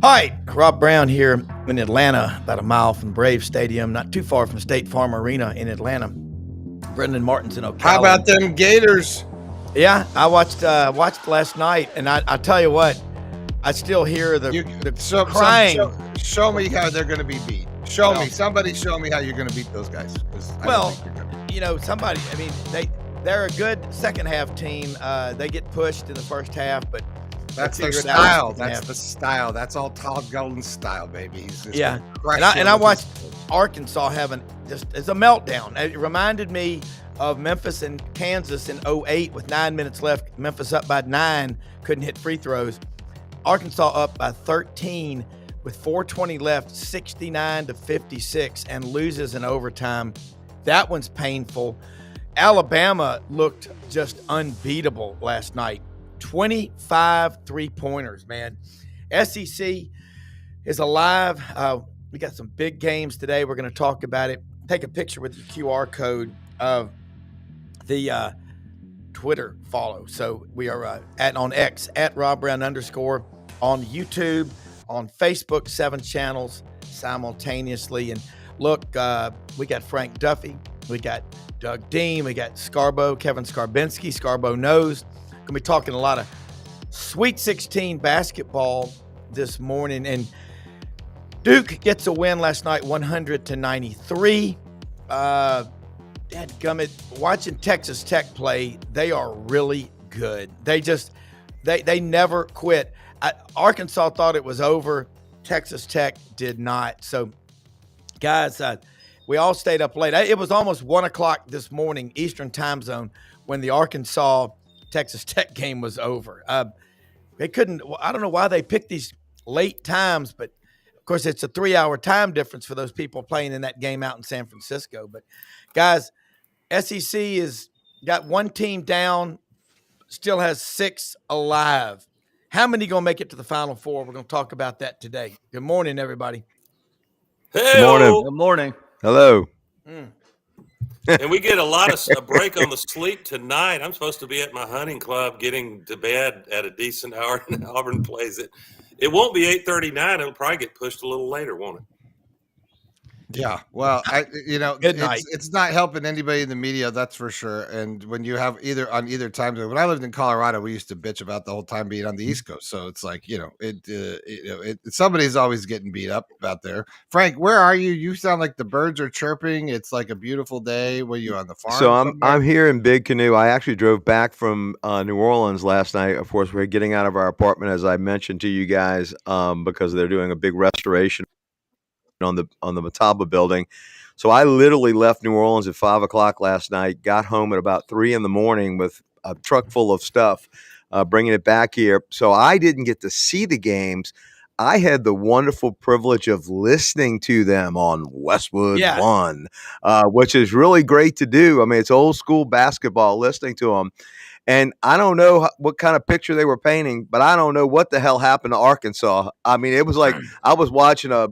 Hi, Rob Brown here in Atlanta, about a mile from Brave Stadium, not too far from State Farm Arena in Atlanta. Brendan Martin's in Ocala. How about them Gators? Yeah, I watched last night, and I tell you what, I still hear the crying. Show me how they're going to be beat. Somebody show me how you're going to beat those guys. Somebody. I mean, they're a good second half team. They get pushed in the first half, but that's their style. That's the style. That's all Todd Golden's style, baby. He's just and I watched Arkansas having just as a meltdown. It reminded me of Memphis and Kansas in 2008 with 9 minutes left. Memphis up by 9, couldn't hit free throws. Arkansas up by 13 with 4:20 left, 69-56, and loses in overtime. That one's painful. Alabama looked just unbeatable last night. 25 three-pointers, man. SEC is alive. We got some big games today. We're going to talk about it. Take a picture with your QR code of the Twitter follow. So we are on X, at Rob Brown _ on YouTube, on Facebook, 7 channels simultaneously. And look, we got Frank Duffy. We got Doug Dean. We got Kevin Skarbinski. Scarbo knows. Going to be talking a lot of Sweet 16 basketball this morning. And Duke gets a win last night, 100-93. Dadgummit, watching Texas Tech play, they are really good. They never quit. Arkansas thought it was over. Texas Tech did not. So, guys, we all stayed up late. It was almost 1 o'clock this morning, Eastern time zone, when the Arkansas-Texas Tech game was over. They couldn't – I don't know why they picked these late times, but, of course, it's a 3-hour time difference for those people playing in that game out in San Francisco. But, guys, SEC has got one team down, still has 6 alive. How many going to make it to the Final Four? We're going to talk about that today. Good morning, everybody. Hey, good morning. Good morning. Hello. And we get a break on the sleep tonight. I'm supposed to be at my hunting club getting to bed at a decent hour, and Auburn plays it. It won't be 8:39. It'll probably get pushed a little later, won't it? Yeah, well, it's not helping anybody in the media, that's for sure. And when you have on either time zone, when I lived in Colorado, we used to bitch about the whole time being on the East Coast. So it's like, somebody's always getting beat up out there. Frank, where are you? You sound like the birds are chirping. It's like a beautiful day. Were you on the farm? So I'm here in Big Canoe. I actually drove back from New Orleans last night. Of course, we're getting out of our apartment, as I mentioned to you guys, because they're doing a big restoration on the Mataba building. So I literally left New Orleans at 5 o'clock last night, got home at about 3 a.m. with a truck full of stuff, bringing it back here. So I didn't get to see the games. I had the wonderful privilege of listening to them on Westwood One, which is really great to do. I mean, it's old school basketball, listening to them. And I don't know what kind of picture they were painting, but I don't know what the hell happened to Arkansas. I mean, it was like I was watching a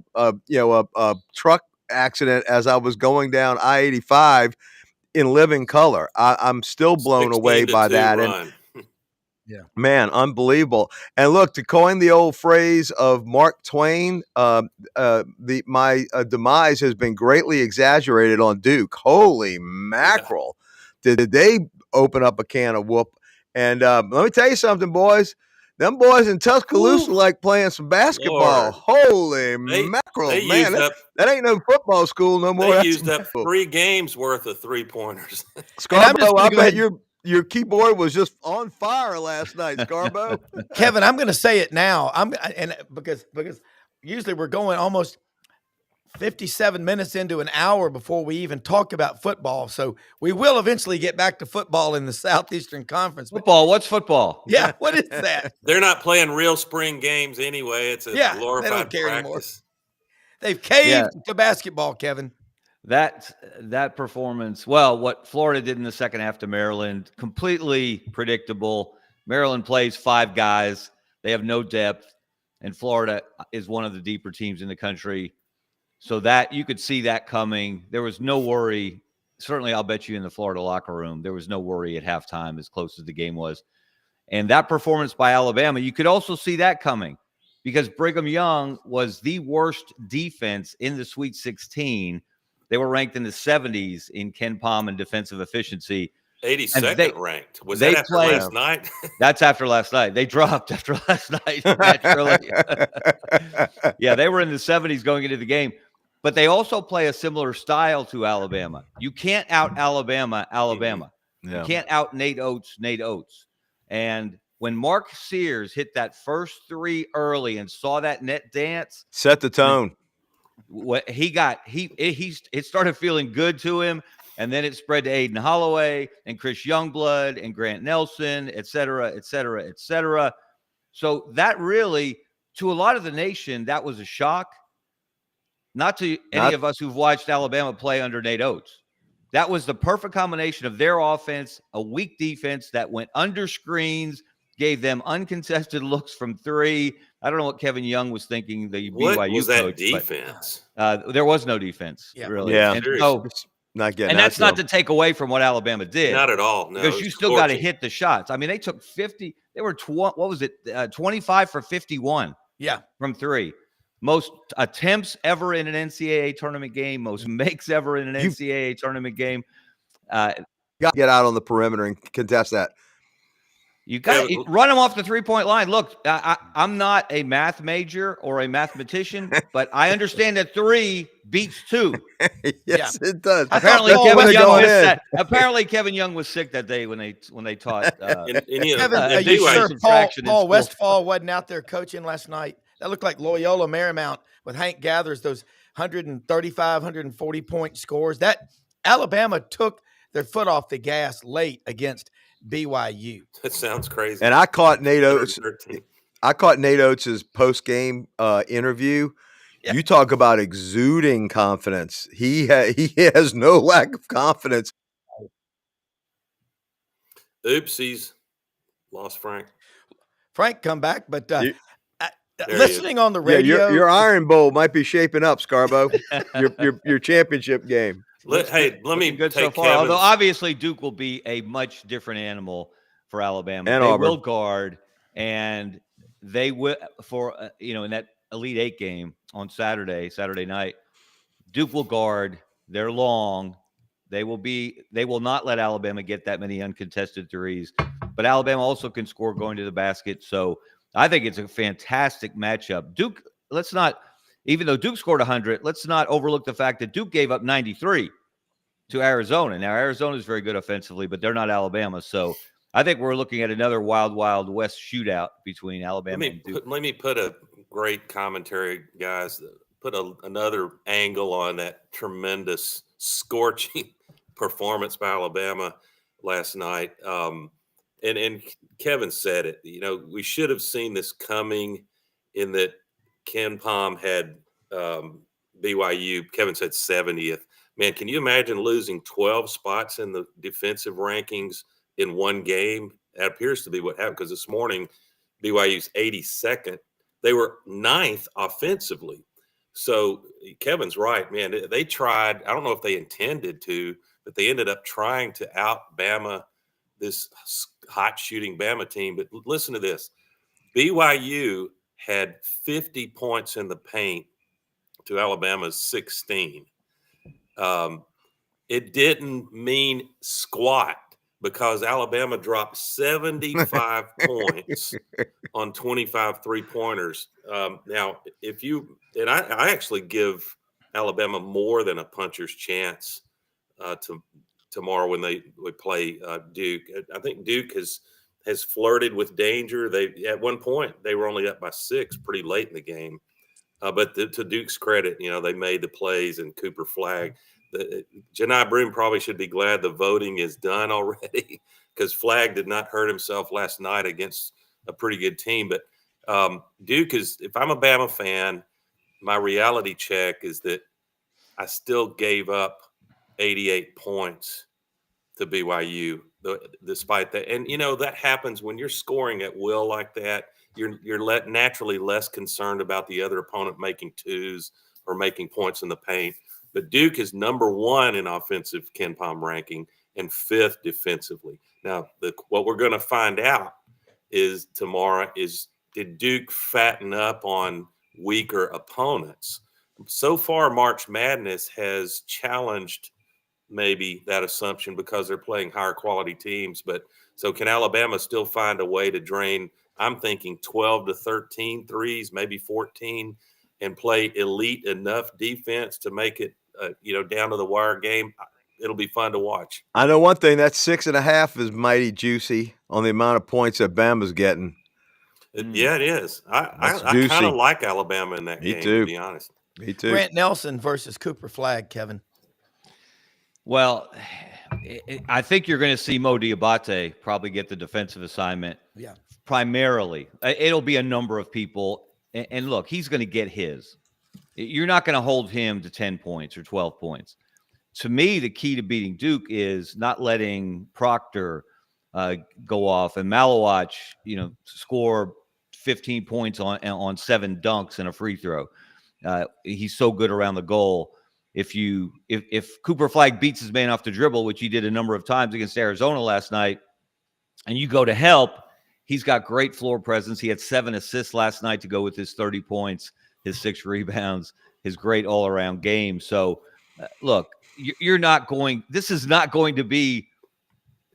truck accident as I was going down I-85 in living color. I'm still blown away by that. And man, unbelievable. And look, to coin the old phrase of Mark Twain, my demise has been greatly exaggerated on Duke. Holy mackerel. Yeah. Did they open up a can of whoop? And let me tell you something, boys. Them boys in Tuscaloosa like playing some basketball. Lord. Holy mackerel, man. That ain't no football school no more. They used up 3 games worth of 3-pointers. Scarbo, I bet your keyboard was just on fire last night, Scarbo. Kevin, I'm going to say it now. Because usually we're going almost 57 minutes into an hour before we even talk about football. So we will eventually get back to football in the Southeastern Conference. Football? What's football? Yeah, what is that? They're not playing real spring games anyway. It's a glorified they don't care practice. Anymore. They've caved to basketball, Kevin. That performance, well, what Florida did in the second half to Maryland, completely predictable. Maryland plays 5 guys. They have no depth, and Florida is one of the deeper teams in the country. So that you could see that coming. There was no worry. Certainly, I'll bet you in the Florida locker room, there was no worry at halftime as close as the game was. And that performance by Alabama, you could also see that coming. because Brigham Young was the worst defense in the Sweet 16. They were ranked in the 70s in Ken Pom and defensive efficiency. 82nd ranked. Was they that after played, last night? That's after last night. They dropped after last night, naturally. Yeah, they were in the 70s going into the game. But they also play a similar style to Alabama. You can't out Alabama. Yeah. You can't out Nate Oates. And when Mark Sears hit that first three early and saw that net dance, set the tone. What it started feeling good to him, and then it spread to Aiden Holloway and Chris Youngblood and Grant Nelson, et cetera, et cetera, et cetera. So that really, to a lot of the nation, that was a shock. Not to any of us who've watched Alabama play under Nate Oates. That was the perfect combination of their offense, a weak defense that went under screens, gave them uncontested looks from three. I don't know what Kevin Young was thinking, the What BYU was that coach, defense? There was no defense, really. Yeah. And so, not getting and that's not to take away from what Alabama did. Not at all. No, because you still got to hit the shots. I mean, they took 50. They were 25 for 51. Yeah, from three. Most attempts ever in an NCAA tournament game. Most makes ever in an NCAA tournament game. Got to get out on the perimeter and contest that. You got to run them off the 3-point line. Look, I'm not a math major or a mathematician, but I understand that 3 beats 2. Yes, it does. Apparently, Kevin Young missed that. Apparently, Kevin Young was sick that day when they taught. Kevin, are you sure Paul Westphal wasn't out there coaching last night? That looked like Loyola Marymount with Hank Gathers, those 135, 140-point scores. That Alabama took their foot off the gas late against BYU. That sounds crazy. And I caught Nate Oates. Post-game interview. Yeah. You talk about exuding confidence. He has no lack of confidence. Oopsies. Lost Frank. Frank come back, but listening on the radio. Yeah, your Iron Bowl might be shaping up, Scarbo. your championship game. Let me good take so far. Although obviously Duke will be a much different animal for Alabama. And they Auburn will guard, and they will in that Elite Eight game on Saturday night. Duke will guard. They're long. They will not let Alabama get that many uncontested threes. But Alabama also can score going to the basket. So I think it's a fantastic matchup. Duke, even though Duke scored 100, let's not overlook the fact that Duke gave up 93 to Arizona. Now, Arizona is very good offensively, but they're not Alabama. So I think we're looking at another wild, wild West shootout between Alabama and Duke. Let me put a great commentary, guys. Put another angle on that tremendous, scorching performance by Alabama last night. And Kevin said it. We should have seen this coming in that Ken Pom had BYU. Kevin said 70th. Man, can you imagine losing 12 spots in the defensive rankings in one game? That appears to be what happened, because this morning BYU's 82nd. They were 9th offensively. So Kevin's right, man. They tried. I don't know if they intended to, but they ended up trying to out Bama, this hot shooting Bama team. But listen to this. BYU had 50 points in the paint to Alabama's 16. It didn't mean squat, because Alabama dropped 75 points on 25 three-pointers. Now, I actually give Alabama more than a puncher's chance tomorrow when we play Duke. I think Duke has flirted with danger. At one point they were only up by 6 pretty late in the game, but to Duke's credit, they made the plays, and Cooper Flagg. Janai Broom probably should be glad the voting is done already, because Flagg did not hurt himself last night against a pretty good team. But Duke is, if I'm a Bama fan, my reality check is that I still gave up 88 points to BYU despite that. And, that happens when you're scoring at will like that. You're naturally less concerned about the other opponent making twos or making points in the paint. But Duke is number 1 in offensive Ken Pom ranking and 5th defensively. Now, what we're going to find out tomorrow is did Duke fatten up on weaker opponents? So far, March Madness has challenged maybe that assumption because they're playing higher quality teams. But so can Alabama still find a way to drain? I'm thinking 12 to 13 threes, maybe 14, and play elite enough defense to make it, down to the wire game. It'll be fun to watch. I know one thing, that 6.5 is mighty juicy on the amount of points that Bama's getting. Yeah, it is. I juicy. kind of like Alabama in that Me game, too. to be honest. Me too. Grant Nelson versus Cooper Flagg, Kevin. Well, I think you're going to see Mo Diabate probably get the defensive assignment. Yeah. Primarily. It'll be a number of people. And look, he's going to get his. You're not going to hold him to 10 points or 12 points. To me, the key to beating Duke is not letting Proctor go off and Malawach, score 15 points on 7 dunks and a free throw. He's so good around the goal. If Cooper Flagg beats his man off the dribble, which he did a number of times against Arizona last night, and you go to help, he's got great floor presence. He had 7 assists last night to go with his 30 points, his 6 rebounds, his great all-around game. So, look, this is not going to be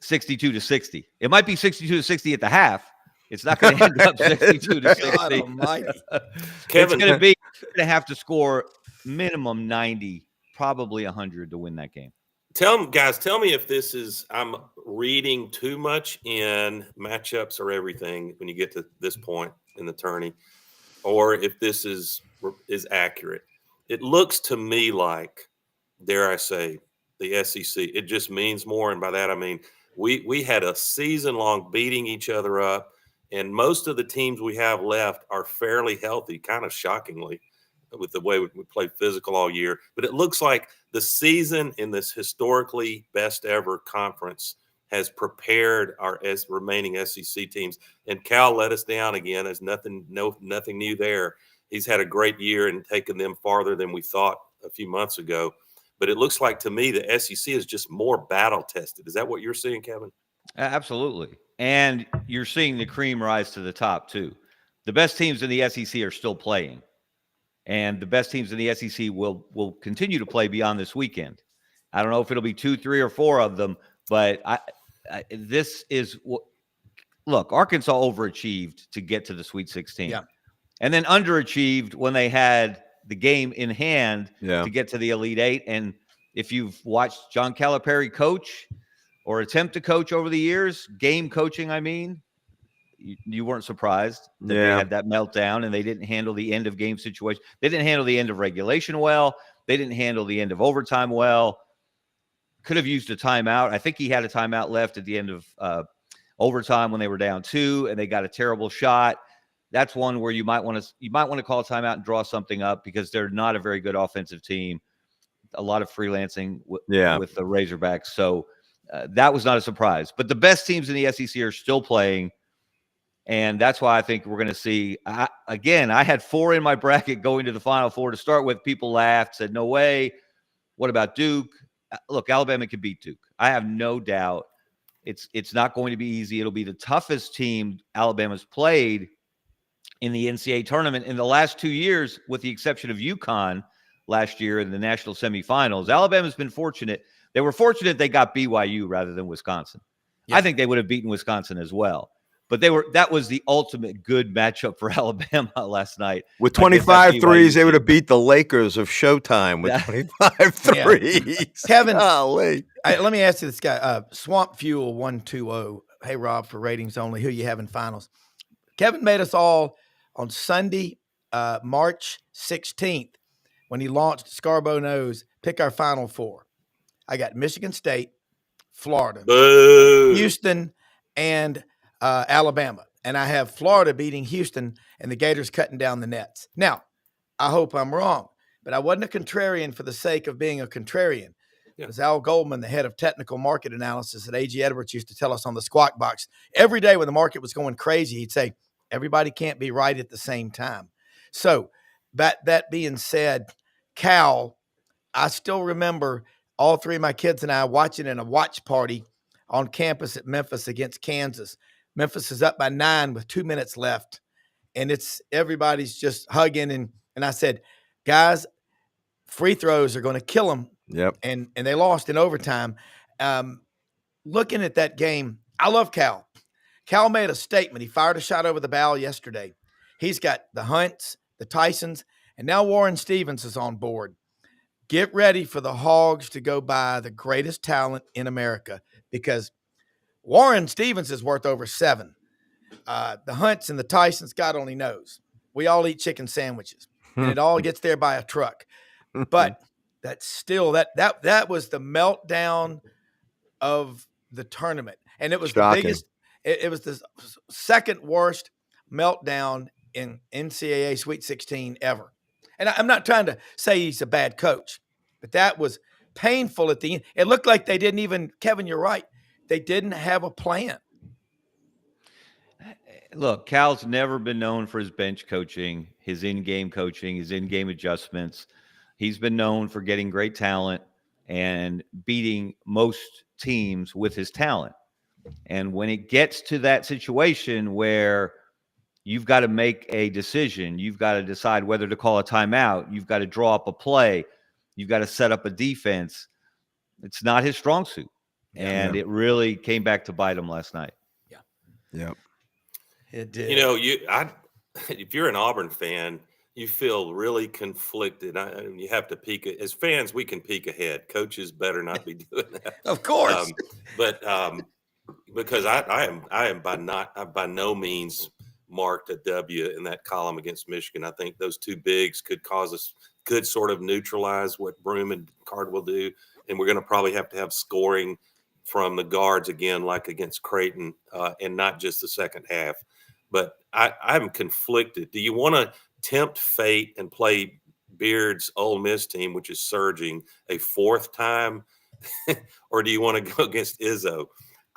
62-60. It might be 62-60 at the half. It's not going to end up 62-60. God almighty. Kevin, You're going to have to score minimum 90, probably 100 to win that game. tell me if this is I'm reading too much in matchups or everything when you get to this point in the tourney, or if this is accurate. It looks to me like, dare I say, the SEC. It just means more, and by that I mean we had a season long beating each other up, and most of the teams we have left are fairly healthy, kind of shockingly, with the way we played physical all year. But it looks like the season in this historically best ever conference has prepared our remaining SEC teams. And Cal let us down again. There's nothing new there. He's had a great year and taken them farther than we thought a few months ago. But it looks like to me the SEC is just more battle tested. Is that what you're seeing, Kevin? Absolutely. And you're seeing the cream rise to the top too. The best teams in the SEC are still playing. And the best teams in the SEC will continue to play beyond this weekend. I don't know if it'll be 2, 3, or 4 of them, but this is what. Look, Arkansas overachieved to get to the Sweet 16, and then underachieved when they had the game in hand to get to the Elite Eight. And if you've watched John Calipari coach or attempt to coach over the years, game coaching, I mean. You weren't surprised that they had that meltdown and they didn't handle the end of game situation. They didn't handle the end of regulation well. They didn't handle the end of overtime well. Could have used a timeout. I think he had a timeout left at the end of overtime when they were down 2 and they got a terrible shot. That's one where you might want to call a timeout and draw something up because they're not a very good offensive team. A lot of freelancing with the Razorbacks. So that was not a surprise. But the best teams in the SEC are still playing. And that's why I think we're going to see, I had 4 in my bracket going to the Final Four to start with. People laughed, said, no way. What about Duke? Look, Alabama can beat Duke. I have no doubt. It's not going to be easy. It'll be the toughest team Alabama's played in the NCAA tournament in the last 2 years, with the exception of UConn last year in the national semifinals. Alabama's been fortunate. They were fortunate they got BYU rather than Wisconsin. Yeah. I think they would have beaten Wisconsin as well. But that was the ultimate good matchup for Alabama last night. With 25 threes, they would have beat the Lakers of Showtime with 25 threes. Kevin, let me ask you this guy, Swamp Fuel 120. Hey, Rob, for ratings only, who you have in finals? Kevin made us all on Sunday, March 16th, when he launched Scarborough Knows, pick our Final Four. I got Michigan State, Florida, Houston, and Alabama. And I have Florida beating Houston and the Gators cutting down the nets. Now, I hope I'm wrong, but I wasn't a contrarian for the sake of being a contrarian. It was Al Goldman, the head of technical market analysis at A.G. Edwards, used to tell us on the Squawk Box every day when the market was going crazy, he'd say, everybody can't be right at the same time. So that being said, Cal, I still remember all 3 of my kids and I watching in a watch party on campus at Memphis against Kansas. Memphis is up by 9 with 2 minutes left. and everybody's just hugging. And I said, guys, free throws are going to kill them. Yep. And they lost in overtime. Looking at that game, I love Cal. Cal made a statement. He fired a shot over the bow yesterday. He's got the Hunts, the Tysons, and now Warren Stevens is on board. Get ready for the Hogs to go by the greatest talent in America, because Warren Stevens is worth over 7. The Hunts and the Tysons, God only knows. We all eat chicken sandwiches, and it all gets there by a truck. But that's still that was the meltdown of the tournament, and it was Shocking. the biggest. It was the second worst meltdown in NCAA Sweet 16 ever. And I'm not trying to say he's a bad coach, but that was painful at the end. It looked like they didn't even, Kevin, you're right, they didn't have a plan. Look, Cal's never been known for his bench coaching, his in-game coaching, his in-game adjustments. He's been known for getting great talent and beating most teams with his talent. And when it gets to that situation where you've got to make a decision, you've got to decide whether to call a timeout, you've got to draw up a play, you've got to set up a defense, it's not his strong suit. And it really came back to bite him last night. Yeah. Yep. It did. If you're an Auburn fan, you feel really conflicted. You have to peek as fans. We can peek ahead. Coaches better not be doing that, of course. Because I am by no means marked a W in that column against Michigan. I think those two bigs could sort of neutralize what Broome and Cardwell do, and we're going to probably have to have scoring from the guards again, like against Creighton, and not just the second half. But I'm conflicted. Do you want to tempt fate and play Beard's Ole Miss team, which is surging, a fourth time, or do you want to go against Izzo?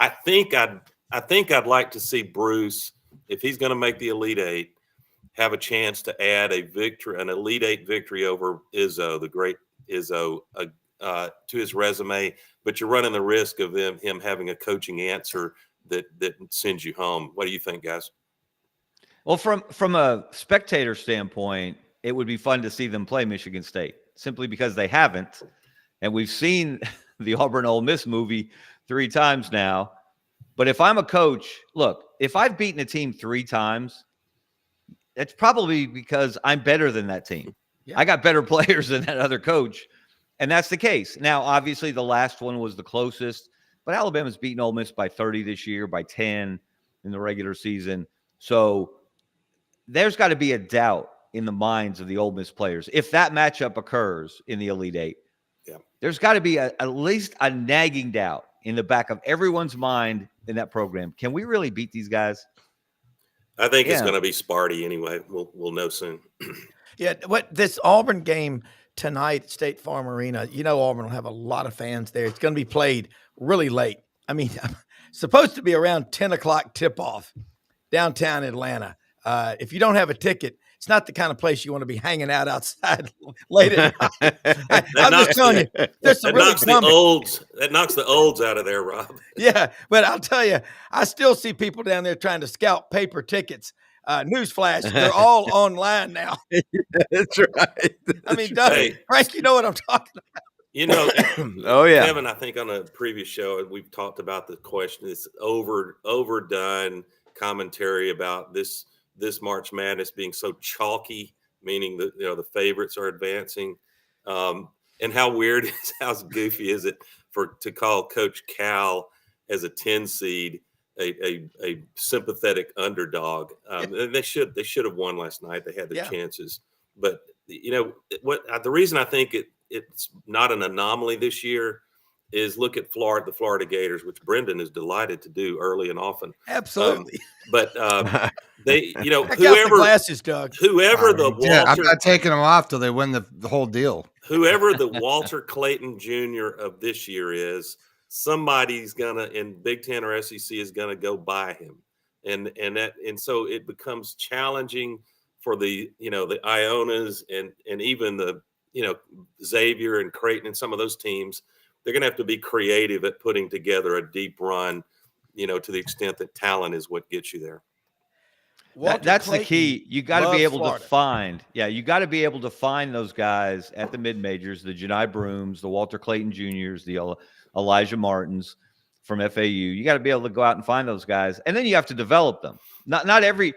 I think I'd like to see Bruce, if he's going to make the Elite Eight, have a chance to add an Elite Eight victory over Izzo, the great Izzo, to his resume. But you're running the risk of him having a coaching answer that sends you home. What do you think, guys? Well, from a spectator standpoint, it would be fun to see them play Michigan State, simply because they haven't. And we've seen the Auburn Ole Miss movie 3 times now. But if I'm a coach, look, if I've beaten a team 3 times, it's probably because I'm better than that team. Yeah. I got better players than that other coach. And that's the case. Now, obviously, the last one was the closest, but Alabama's beaten Ole Miss by 30 this year, by 10 in the regular season. So there's got to be a doubt in the minds of the Ole Miss players. If that matchup occurs in the Elite Eight, there's got to be at least a nagging doubt in the back of everyone's mind in that program. Can we really beat these guys? I think it's going to be Sparty anyway. We'll know soon. What this Auburn game tonight at State Farm Arena, Auburn will have a lot of fans there. It's going to be played really late. I mean, supposed to be around 10 o'clock tip-off downtown Atlanta. If you don't have a ticket, it's not the kind of place you want to be hanging out outside late at night. I'm just telling you, there's some really that knocks the olds out of there, Rob. Yeah, but I'll tell you, I still see people down there trying to scalp paper tickets. Newsflash, they're all online now. That's right. I mean, Frank, you know what I'm talking about. Oh yeah, Kevin. I think on a previous show we've talked about the question. It's overdone commentary about this March Madness being so chalky, meaning that the favorites are advancing, and how weird how goofy is it to call Coach Cal as a 10 seed a sympathetic underdog. They should have won last night. They had their chances, but the reason I think it's not an anomaly this year is look at the Florida Gators, which Brendan is delighted to do early and often. Absolutely. But they, whoever the glasses, Doug. Whoever the Walter, I'm not taking them off till they win the whole deal. Whoever the Walter Clayton Jr. of this year is, somebody's gonna in Big Ten or SEC is gonna go by him, and so it becomes challenging for the the Ionas and even the Xavier and Creighton and some of those teams. They're going to have to be creative at putting together a deep run, to the extent that talent is what gets you there. That's the key. You got to be able Florida. to find. Yeah, you got to be able to find those guys at the mid majors, the Janai Brooms, the Walter Clayton Juniors, the Elijah Martins from FAU. You got to be able to go out and find those guys, and then you have to develop them. Not every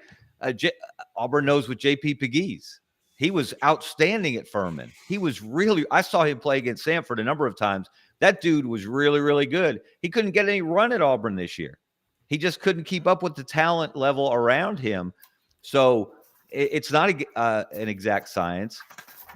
Auburn knows with JP Pegues. He was outstanding at Furman. He was really. I saw him play against Samford a number of times. That dude was really, really good. He couldn't get any run at Auburn this year. He just couldn't keep up with the talent level around him. So it's not an exact science,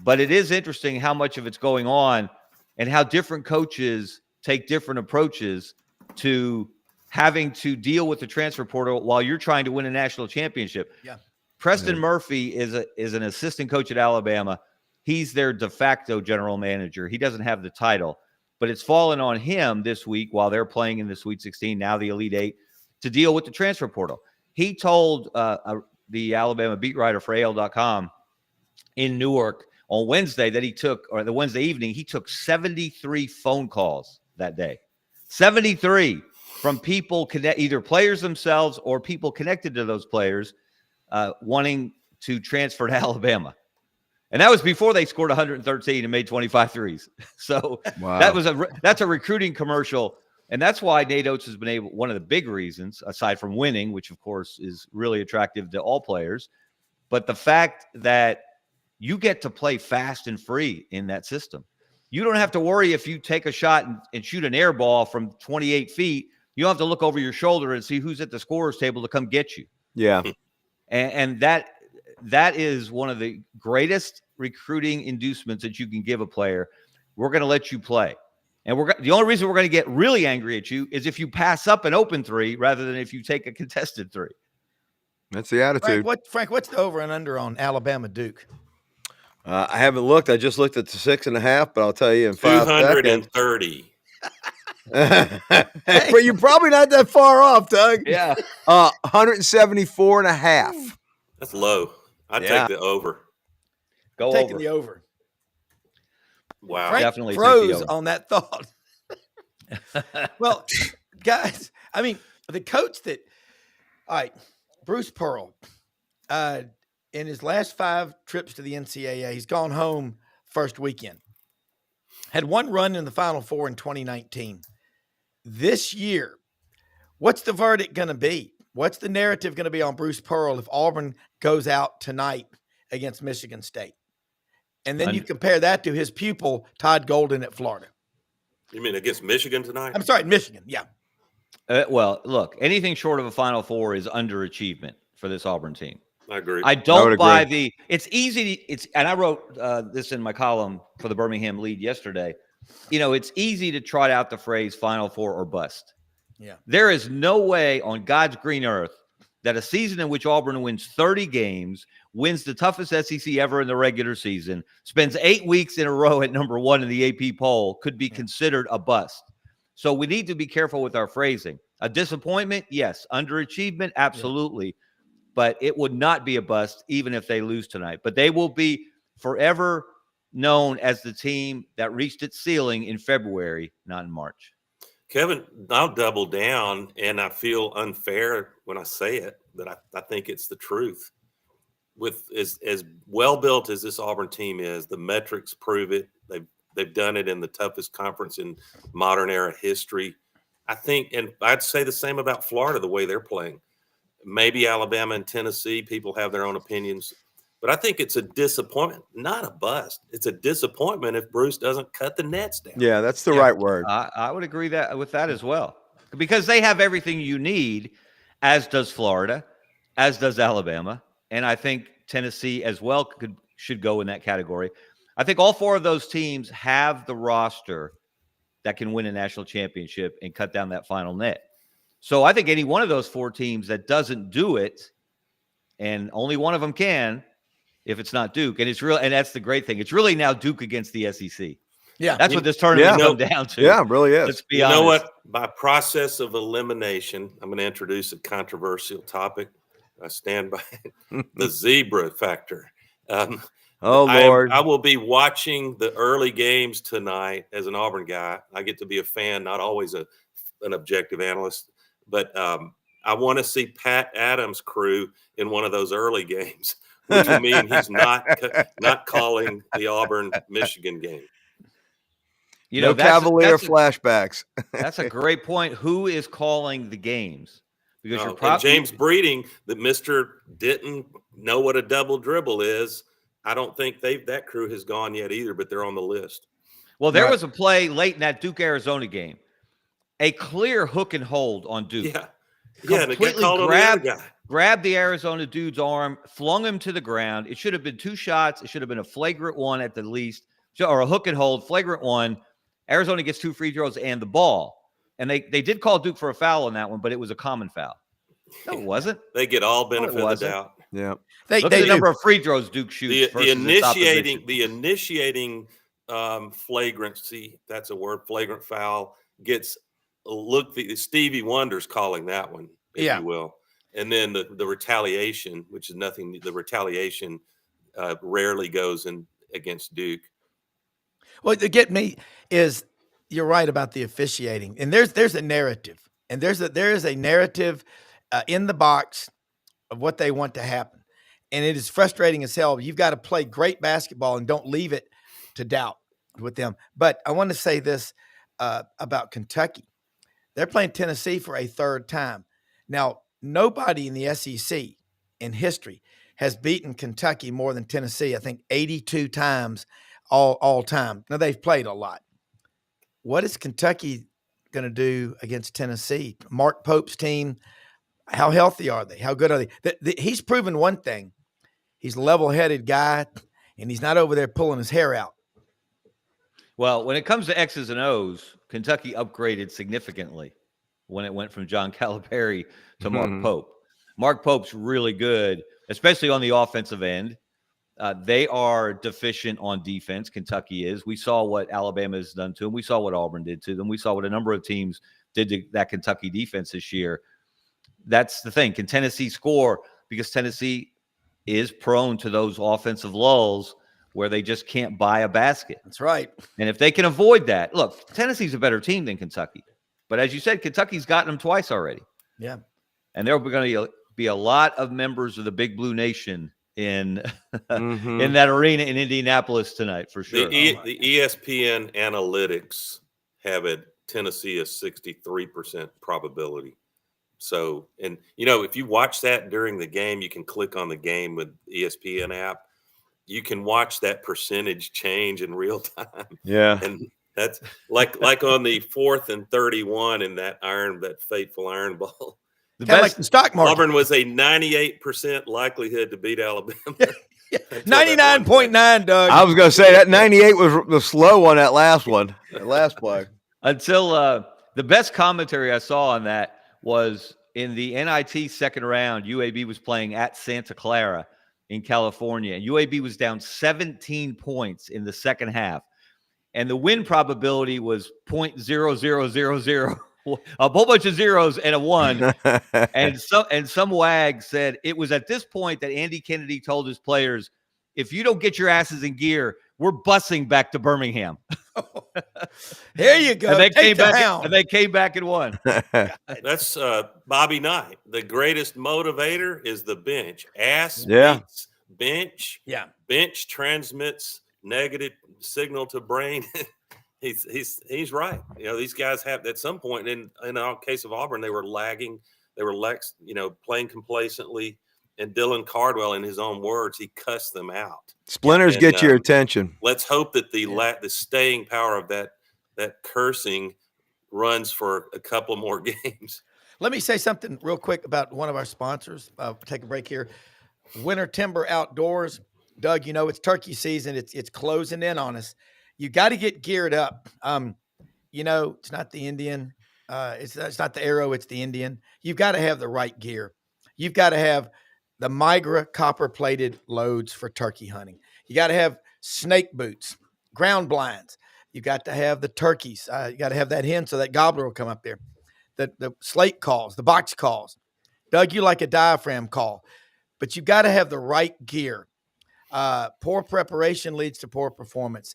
but it is interesting how much of it's going on and how different coaches take different approaches to having to deal with the transfer portal while you're trying to win a national championship. Yeah. Preston Murphy is an assistant coach at Alabama. He's their de facto general manager. He doesn't have the title, but it's fallen on him this week while they're playing in the Sweet 16, now the Elite Eight, to deal with the transfer portal. He told the Alabama beat writer for AL.com in Newark on Wednesday that the Wednesday evening, he took 73 phone calls that day. 73 from people, either players themselves or people connected to those players wanting to transfer to Alabama. And that was before they scored 113 and made 25 threes. So that's a recruiting commercial. And that's why Nate Oates has been able, one of the big reasons, aside from winning, which of course is really attractive to all players, but the fact that you get to play fast and free in that system. You don't have to worry if you take a shot and shoot an air ball from 28 feet. You don't have to look over your shoulder and see who's at the scorer's table to come get you. Yeah. And that is one of the greatest recruiting inducements that you can give a player. We're going to let you play. And the only reason we're going to get really angry at you is if you pass up an open three rather than if you take a contested three. That's the attitude. Frank, what's the over and under on Alabama Duke? I haven't looked. I just looked at the 6.5, but I'll tell you in 5 seconds. 230. But you're probably not that far off, Doug. Yeah. 174.5. That's low. I'd take the over. Taking the over. Wow. Frank definitely froze on that thought. Well, guys, I mean, the coach all right, Bruce Pearl, in his last 5 trips to the NCAA, he's gone home first weekend. Had one run in the Final Four in 2019. This year, what's the verdict going to be? What's the narrative going to be on Bruce Pearl if Auburn goes out tonight against Michigan State? And then you compare that to his pupil, Todd Golden at Florida. You mean against Michigan tonight? I'm sorry, Michigan, yeah. Well, look, anything short of a Final Four is underachievement for this Auburn team. I agree. I don't buy it's easy. And I wrote this in my column for the Birmingham Lead yesterday. You know, it's easy to trot out the phrase Final Four or bust. Yeah. There is no way on God's green earth that a season in which Auburn wins 30 games, wins the toughest SEC ever in the regular season, spends 8 weeks in a row at number 1 in the AP poll could be considered a bust. So we need to be careful with our phrasing. A disappointment, yes. Underachievement, absolutely. Yeah. But it would not be a bust even if they lose tonight. But they will be forever known as the team that reached its ceiling in February, not in March. Kevin, I'll double down, and I feel unfair when I say it, but I think it's the truth. With as well-built as this Auburn team is, the metrics prove it. They've done it in the toughest conference in modern era history. I think, and I'd say the same about Florida, the way they're playing. Maybe Alabama and Tennessee, people have their own opinions. But I think it's a disappointment, not a bust. It's a disappointment if Bruce doesn't cut the nets down. Yeah, that's the right word. I would agree with that as well. Because they have everything you need, as does Florida, as does Alabama. And I think Tennessee as well should go in that category. I think all 4 of those teams have the roster that can win a national championship and cut down that final net. So I think any one of those 4 teams that doesn't do it, and only one of them can, if it's not Duke, and that's the great thing. It's really now Duke against the SEC. Yeah, that's what this tournament's come down to. Yeah, it really is. Let's be honest. You know what? By process of elimination, I'm going to introduce a controversial topic. I stand by the zebra factor. Oh, Lord. I will be watching the early games tonight as an Auburn guy. I get to be a fan, not always an objective analyst. But I want to see Pat Adams' crew in one of those early games, which will mean he's not calling the Auburn-Michigan game. No Cavalier flashbacks. That's a great point. Who is calling the games? Because you're and James Breeding, that Mr. didn't know what a double dribble is. I don't think that crew has gone yet either, but they're on the list. Well, there was a play late in that Duke-Arizona game. A clear hook and hold on Duke. Yeah, and it got called on the other guy. Grabbed the Arizona dude's arm, flung him to the ground. It should have been 2 shots. It should have been a flagrant one at the least, or a hook and hold, flagrant one. Arizona gets 2 free throws and the ball. And they did call Duke for a foul on that one, but it was a common foul. No, it wasn't. They get all benefit of the doubt. Yeah. Look at the number of free throws Duke shoots. The initiating flagrancy, that's a word, flagrant foul, gets Stevie Wonder's calling that one, if you will. And then the retaliation, which is nothing, the retaliation rarely goes in against Duke. Well, to get me is, you're right about the officiating, and there's a narrative, and there is a narrative in the box of what they want to happen, and it is frustrating as hell. You've got to play great basketball and don't leave it to doubt with them. But I want to say this about Kentucky. They're playing Tennessee for a 3rd time. Now, nobody in the SEC in history has beaten Kentucky more than Tennessee. I think 82 times all time. Now, they've played a lot. What is Kentucky going to do against Tennessee? Mark Pope's team, how healthy are they? How good are they? He's proven one thing. He's a level-headed guy, and he's not over there pulling his hair out. Well, when it comes to X's and O's, Kentucky upgraded significantly when it went from John Calipari to Mark Pope. Mark Pope's really good, especially on the offensive end. They are deficient on defense. Kentucky is. We saw what Alabama has done to them. We saw what Auburn did to them. We saw what a number of teams did to that Kentucky defense this year. That's the thing. Can Tennessee score? Because Tennessee is prone to those offensive lulls where they just can't buy a basket. That's right. And if they can avoid that, look, Tennessee's a better team than Kentucky. But as you said, Kentucky's gotten them twice already. Yeah. And there are going to be a lot of members of the Big Blue Nation in in that arena in Indianapolis tonight, for sure. The ESPN analytics have Tennessee a 63% probability. So, and if you watch that during the game, you can click on the game with ESPN app. You can watch that percentage change in real time. Yeah. And that's like on the 4th and 31 in that fateful Iron Bowl. Like the stock market. Auburn was a 98% likelihood to beat Alabama. 99.9, Doug. I was going to say that 98 was the slow on that last one, that last play. Until the best commentary I saw on that was in the NIT second round. UAB was playing at Santa Clara in California, and UAB was down 17 points in the second half, and the win probability was 0.0000. A whole bunch of zeros and a 1. and some wag said it was at this point that Andy Kennedy told his players, if you don't get your asses in gear, we're busing back to Birmingham. Here you go. And they came back and won. That's Bobby Knight. The greatest motivator is the bench. Beats bench. Yeah. Bench transmits negative signal to brain. He's right. These guys have at some point in the case of Auburn, they were lagging. They were playing complacently. And Dylan Cardwell, in his own words, he cussed them out. Splinters get your attention. Let's hope that the staying power of that cursing runs for a couple more games. Let me say something real quick about one of our sponsors. Take a break here. Winter Timber Outdoors. Doug, it's turkey season. It's closing in on us. You got to get geared up. It's not the Indian. It's not the arrow. It's the Indian. You've got to have the right gear. You've got to have the Migra copper-plated loads for turkey hunting. You got to have snake boots, ground blinds. You got to have the turkeys. You got to have that hen so that gobbler will come up there. The slate calls, the box calls. Doug, you like a diaphragm call. But you got to have the right gear. Poor preparation leads to poor performance.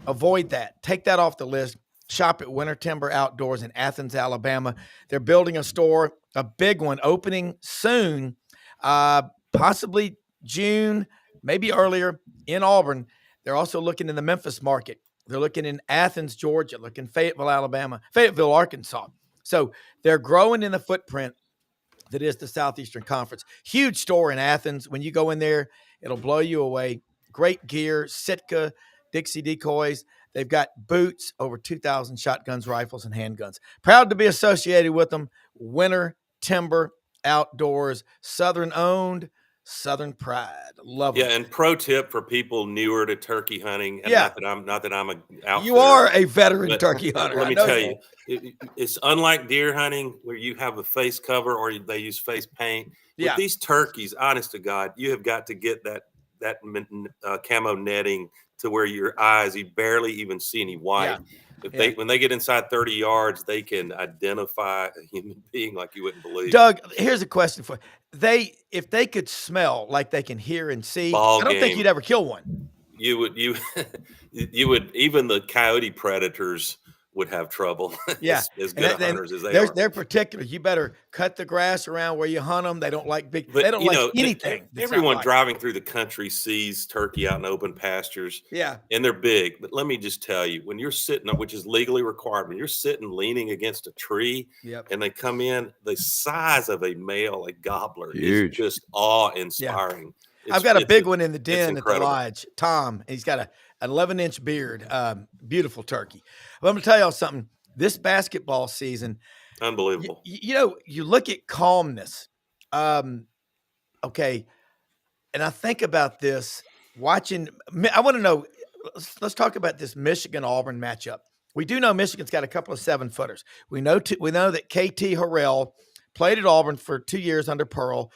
Avoid that. Take that off the list. Shop at Winter Timber Outdoors in Athens, Alabama. They're building a store, a big one, opening soon, possibly June, maybe earlier, in Auburn. They're also looking in the Memphis market. They're looking in Athens, Georgia, looking Fayetteville, Alabama, Fayetteville, Arkansas. So they're growing in the footprint that is the Southeastern Conference. Huge store in Athens. When you go in there, it'll blow you away. Great gear, Sitka, Dixie decoys. They've got boots, over 2,000 shotguns, rifles, and handguns. Proud to be associated with them. Winter Timber Outdoors, Southern owned, Southern pride. Love them. Yeah, and pro tip for people newer to turkey hunting. And Yeah. not that I'm a outfitter. You are a veteran turkey hunter. Let me tell you, it's unlike deer hunting where you have a face cover or they use face paint. With these turkeys, honest to God, you have got to get that camo netting to where your eyes, you barely even see any white. Yeah. When they get inside 30 yards, they can identify a human being like you wouldn't believe. Doug, here's a question for you. If they could smell like they can hear and see, I don't think you'd ever kill one. You would even the coyote predators would have trouble. Yeah, as good hunters as they are. They're particular. You better cut the grass around where you hunt them. They don't like big. They don't like anything. Everyone driving through the country sees turkey out in open pastures. Yeah, and they're big. But let me just tell you, when you're sitting, which is legally required, when you're sitting leaning against a tree, and they come in, the size of a male, a gobbler, is just awe-inspiring. Yeah. I've got a big one in the den at the lodge. Tom, he's got an 11-inch beard. Beautiful turkey. But I'm going to tell y'all something. This basketball season, unbelievable. You look at calmness. Okay, and I think about this watching. I want to know. Let's talk about this Michigan-Auburn matchup. We do know Michigan's got a couple of 7-footers. We know that KT Harrell played at Auburn for 2 years under Pearl.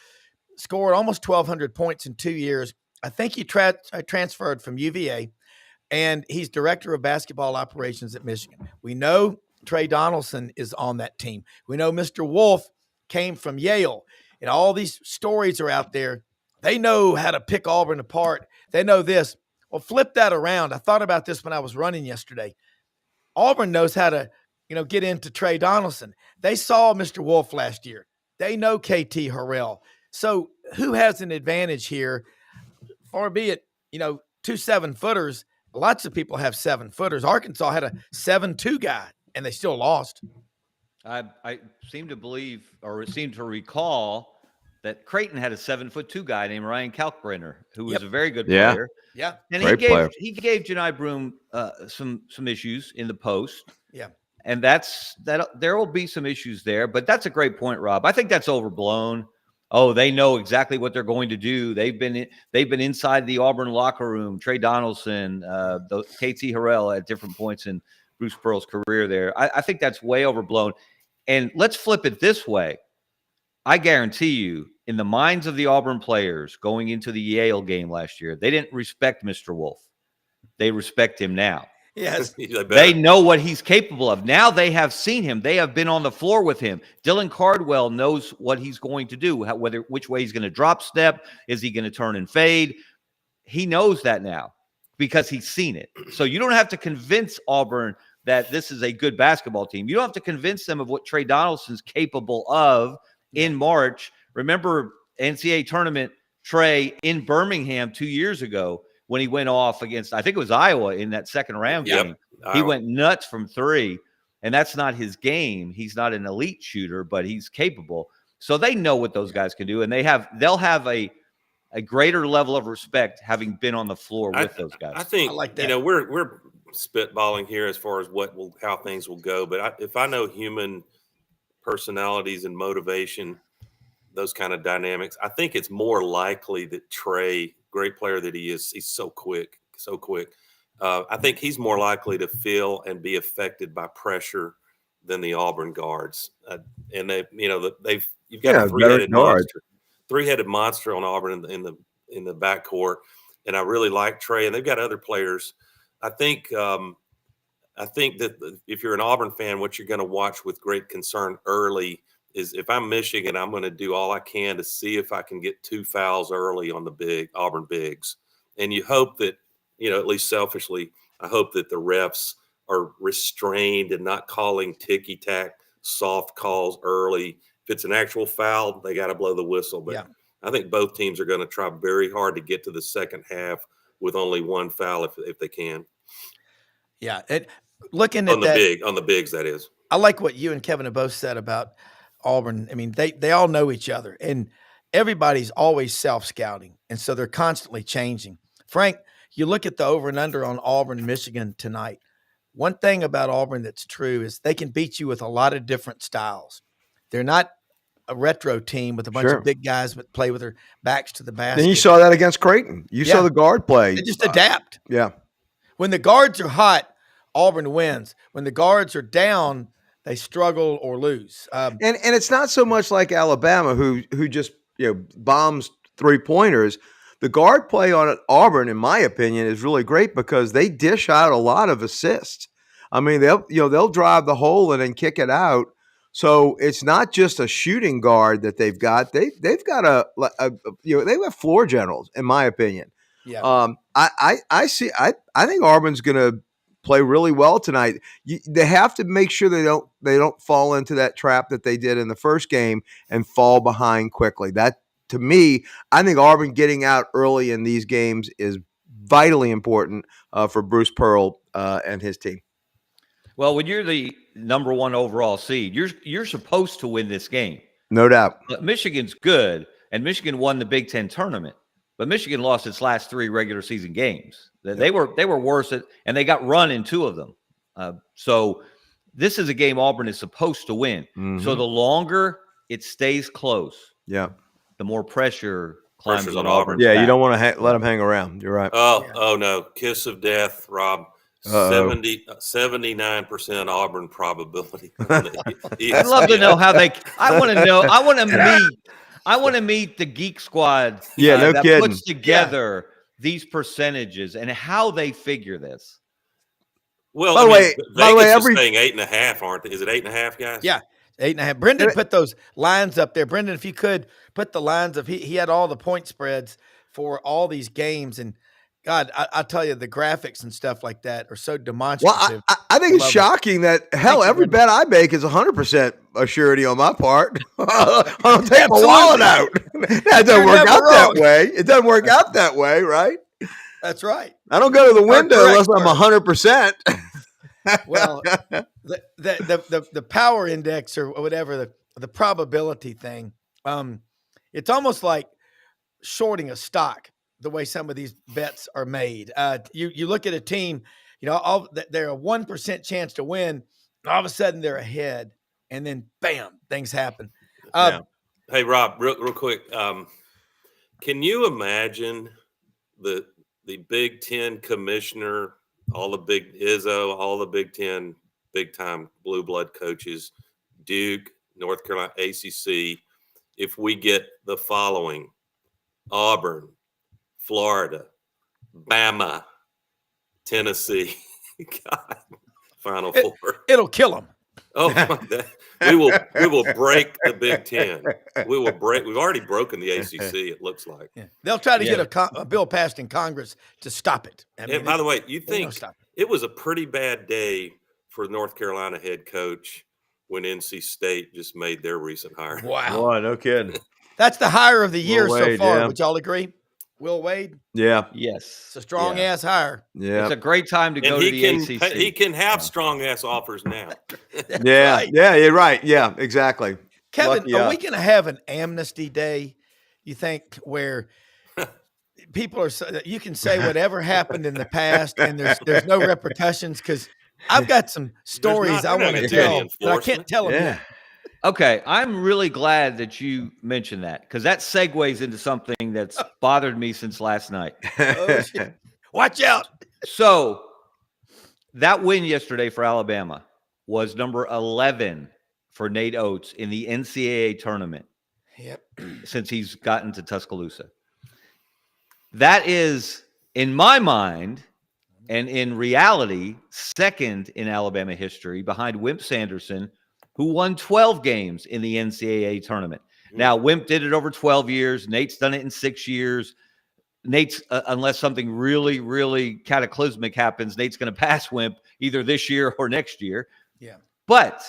Scored almost 1,200 points in 2 years. I think he transferred from UVA, and he's director of basketball operations at Michigan. We know Trey Donaldson is on that team. We know Mr. Wolf came from Yale, and all these stories are out there. They know how to pick Auburn apart. They know this. Well, flip that around. I thought about this when I was running yesterday. Auburn knows how to, get into Trey Donaldson. They saw Mr. Wolf last year. They know KT Harrell. So who has an advantage here? Far be it, 2 7-footers. Lots of people have 7-footers. Arkansas had a 7-2 guy, and they still lost. I seem to believe, or seem to recall, that Creighton had a 7'2" guy named Ryan Kalkbrenner, who was a very good player. Yeah, and he gave Janai Broom some issues in the post. Yeah. And there will be some issues there, but that's a great point, Rob. I think that's overblown. Oh, they know exactly what they're going to do. They've been inside the Auburn locker room. Trey Donaldson, KT Harrell at different points in Bruce Pearl's career there. I think that's way overblown. And let's flip it this way. I guarantee you, in the minds of the Auburn players going into the Yale game last year, they didn't respect Mr. Wolf. They respect him now. Yes. They know what he's capable of. Now they have seen him. They have been on the floor with him. Dylan Cardwell knows what he's going to do, which way he's going to drop step. Is he going to turn and fade? He knows that now because he's seen it. So you don't have to convince Auburn that this is a good basketball team. You don't have to convince them of what Trey Donaldson's capable of in March. Remember NCAA tournament Trey in Birmingham 2 years ago, when he went off against, I think it was Iowa in that second round game. He went nuts from 3, and that's not his game. He's not an elite shooter, but he's capable. So they know what those guys can do, and they'll have a greater level of respect having been on the floor with those guys. I think, I like that. We're spitballing here as far as how things will go, but if I know human personalities and motivation, those kind of dynamics, I think it's more likely that Trey, great player that he is, he's so quick. I think he's more likely to feel and be affected by pressure than the Auburn guards. And you've got a three-headed monster on Auburn in the backcourt. And I really like Trey, and they've got other players. I think that if you're an Auburn fan, what you're going to watch with great concern early is, if I'm Michigan, I'm going to do all I can to see if I can get 2 fouls early on the big Auburn bigs. And you hope that, at least selfishly, I hope that the refs are restrained and not calling ticky-tack soft calls early. If it's an actual foul, they got to blow the whistle. But I think both teams are going to try very hard to get to the second half with only one foul if they can. Yeah, looking at on the bigs, that is. I like what you and Kevin have both said about Auburn. I mean, they all know each other, and everybody's always self-scouting, and so they're constantly changing. Frank, you look at the over and under on Auburn, Michigan tonight. One thing about Auburn that's true is they can beat you with a lot of different styles. They're not a retro team with a bunch of big guys that play with their backs to the basket. And you saw that against Creighton. You saw the guard play. They just adapt. Yeah. When the guards are hot, Auburn wins. When the guards are down, they struggle or lose. And it's not so much like Alabama, who just bombs 3-pointers. The guard play on Auburn, in my opinion, is really great because they dish out a lot of assists. I mean, they'll drive the hole and then kick it out. So it's not just a shooting guard that they've got. They've got they've got floor generals, in my opinion. Yeah. I think Auburn's going to play really well tonight. They have to make sure they don't fall into that trap that they did in the first game and fall behind quickly. That, to me, I think Auburn getting out early in these games is vitally important for Bruce Pearl and his team. Well, when you're the number 1 overall seed, you're supposed to win this game. No doubt. But Michigan's good, and Michigan won the Big Ten tournament. But Michigan lost its last 3 regular season games. They were worse and they got run in 2 of them. So this is a game Auburn is supposed to win. Mm-hmm. So the longer it stays close, the more pressure climbs on Auburn. Yeah, you don't want to let them hang around. You're right. Oh no, kiss of death, Rob. 79% Auburn probability. I'd love to know how they. I want to know. I want to meet the Geek Squad. Yeah, no that kidding. Puts together these percentages and how they figure this. Well, by the way, Vegas is saying 8.5, aren't they? Is it 8.5, guys? Yeah, 8.5. Brendan put those lines up there. Brendan, if you could put the lines of he had all the point spreads for all these games, and God, I tell you, the graphics and stuff like that are so demonstrative. Well, I think it's shocking that every bet I make is 100% a surety on my part. I don't take my wallet out. That doesn't work out that way. It doesn't work out that way, right? That's right. I don't go to the window unless I'm 100%. Well, the power index or whatever, the probability thing, it's almost like shorting a stock. The way some of these bets are made, you look at a team, they're a 1% chance to win. All of a sudden, they're ahead, and then bam, things happen. Hey, Rob, real quick, can you imagine the Big Ten commissioner, all the big Izzo, all the Big Ten big time blue blood coaches, Duke, North Carolina, ACC, if we get the following: Auburn, Florida, Bama, Tennessee. God, Final Four. It'll kill them. Oh my God. We will break the Big Ten. We've already broken the ACC. It looks like. Yeah. They'll try to get a bill passed in Congress to stop it. And by the way, you think it was a pretty bad day for North Carolina head coach when NC State just made their recent hire? Wow. Boy, no kidding. That's the hire of the year Wade, so far. yeah. Would y'all agree? Will Wade? Yeah. Yes. It's a strong ass hire. Yeah. It's a great time to go to the ACC. He can have strong ass offers now. Yeah. Right. Yeah. You're right. Yeah. Exactly. Kevin, are we going to have an amnesty day, you think, where people you can say whatever happened in the past and there's no repercussions? Because I've got some stories I want to tell, but I can't tell them yet. Okay, I'm really glad that you mentioned that because that segues into something that's bothered me since last night. Oh, shit. Watch out. So that win yesterday for Alabama was number 11 for Nate Oates in the NCAA tournament. Yep. Since he's gotten to Tuscaloosa. That is, in my mind, and in reality, second in Alabama history behind Wimp Sanderson, who won 12 games in the NCAA tournament. Now, Wimp did it over 12 years. Nate's done it in 6 years. Nate's, unless something really, really cataclysmic happens, Nate's going to pass Wimp either this year or next year. Yeah. But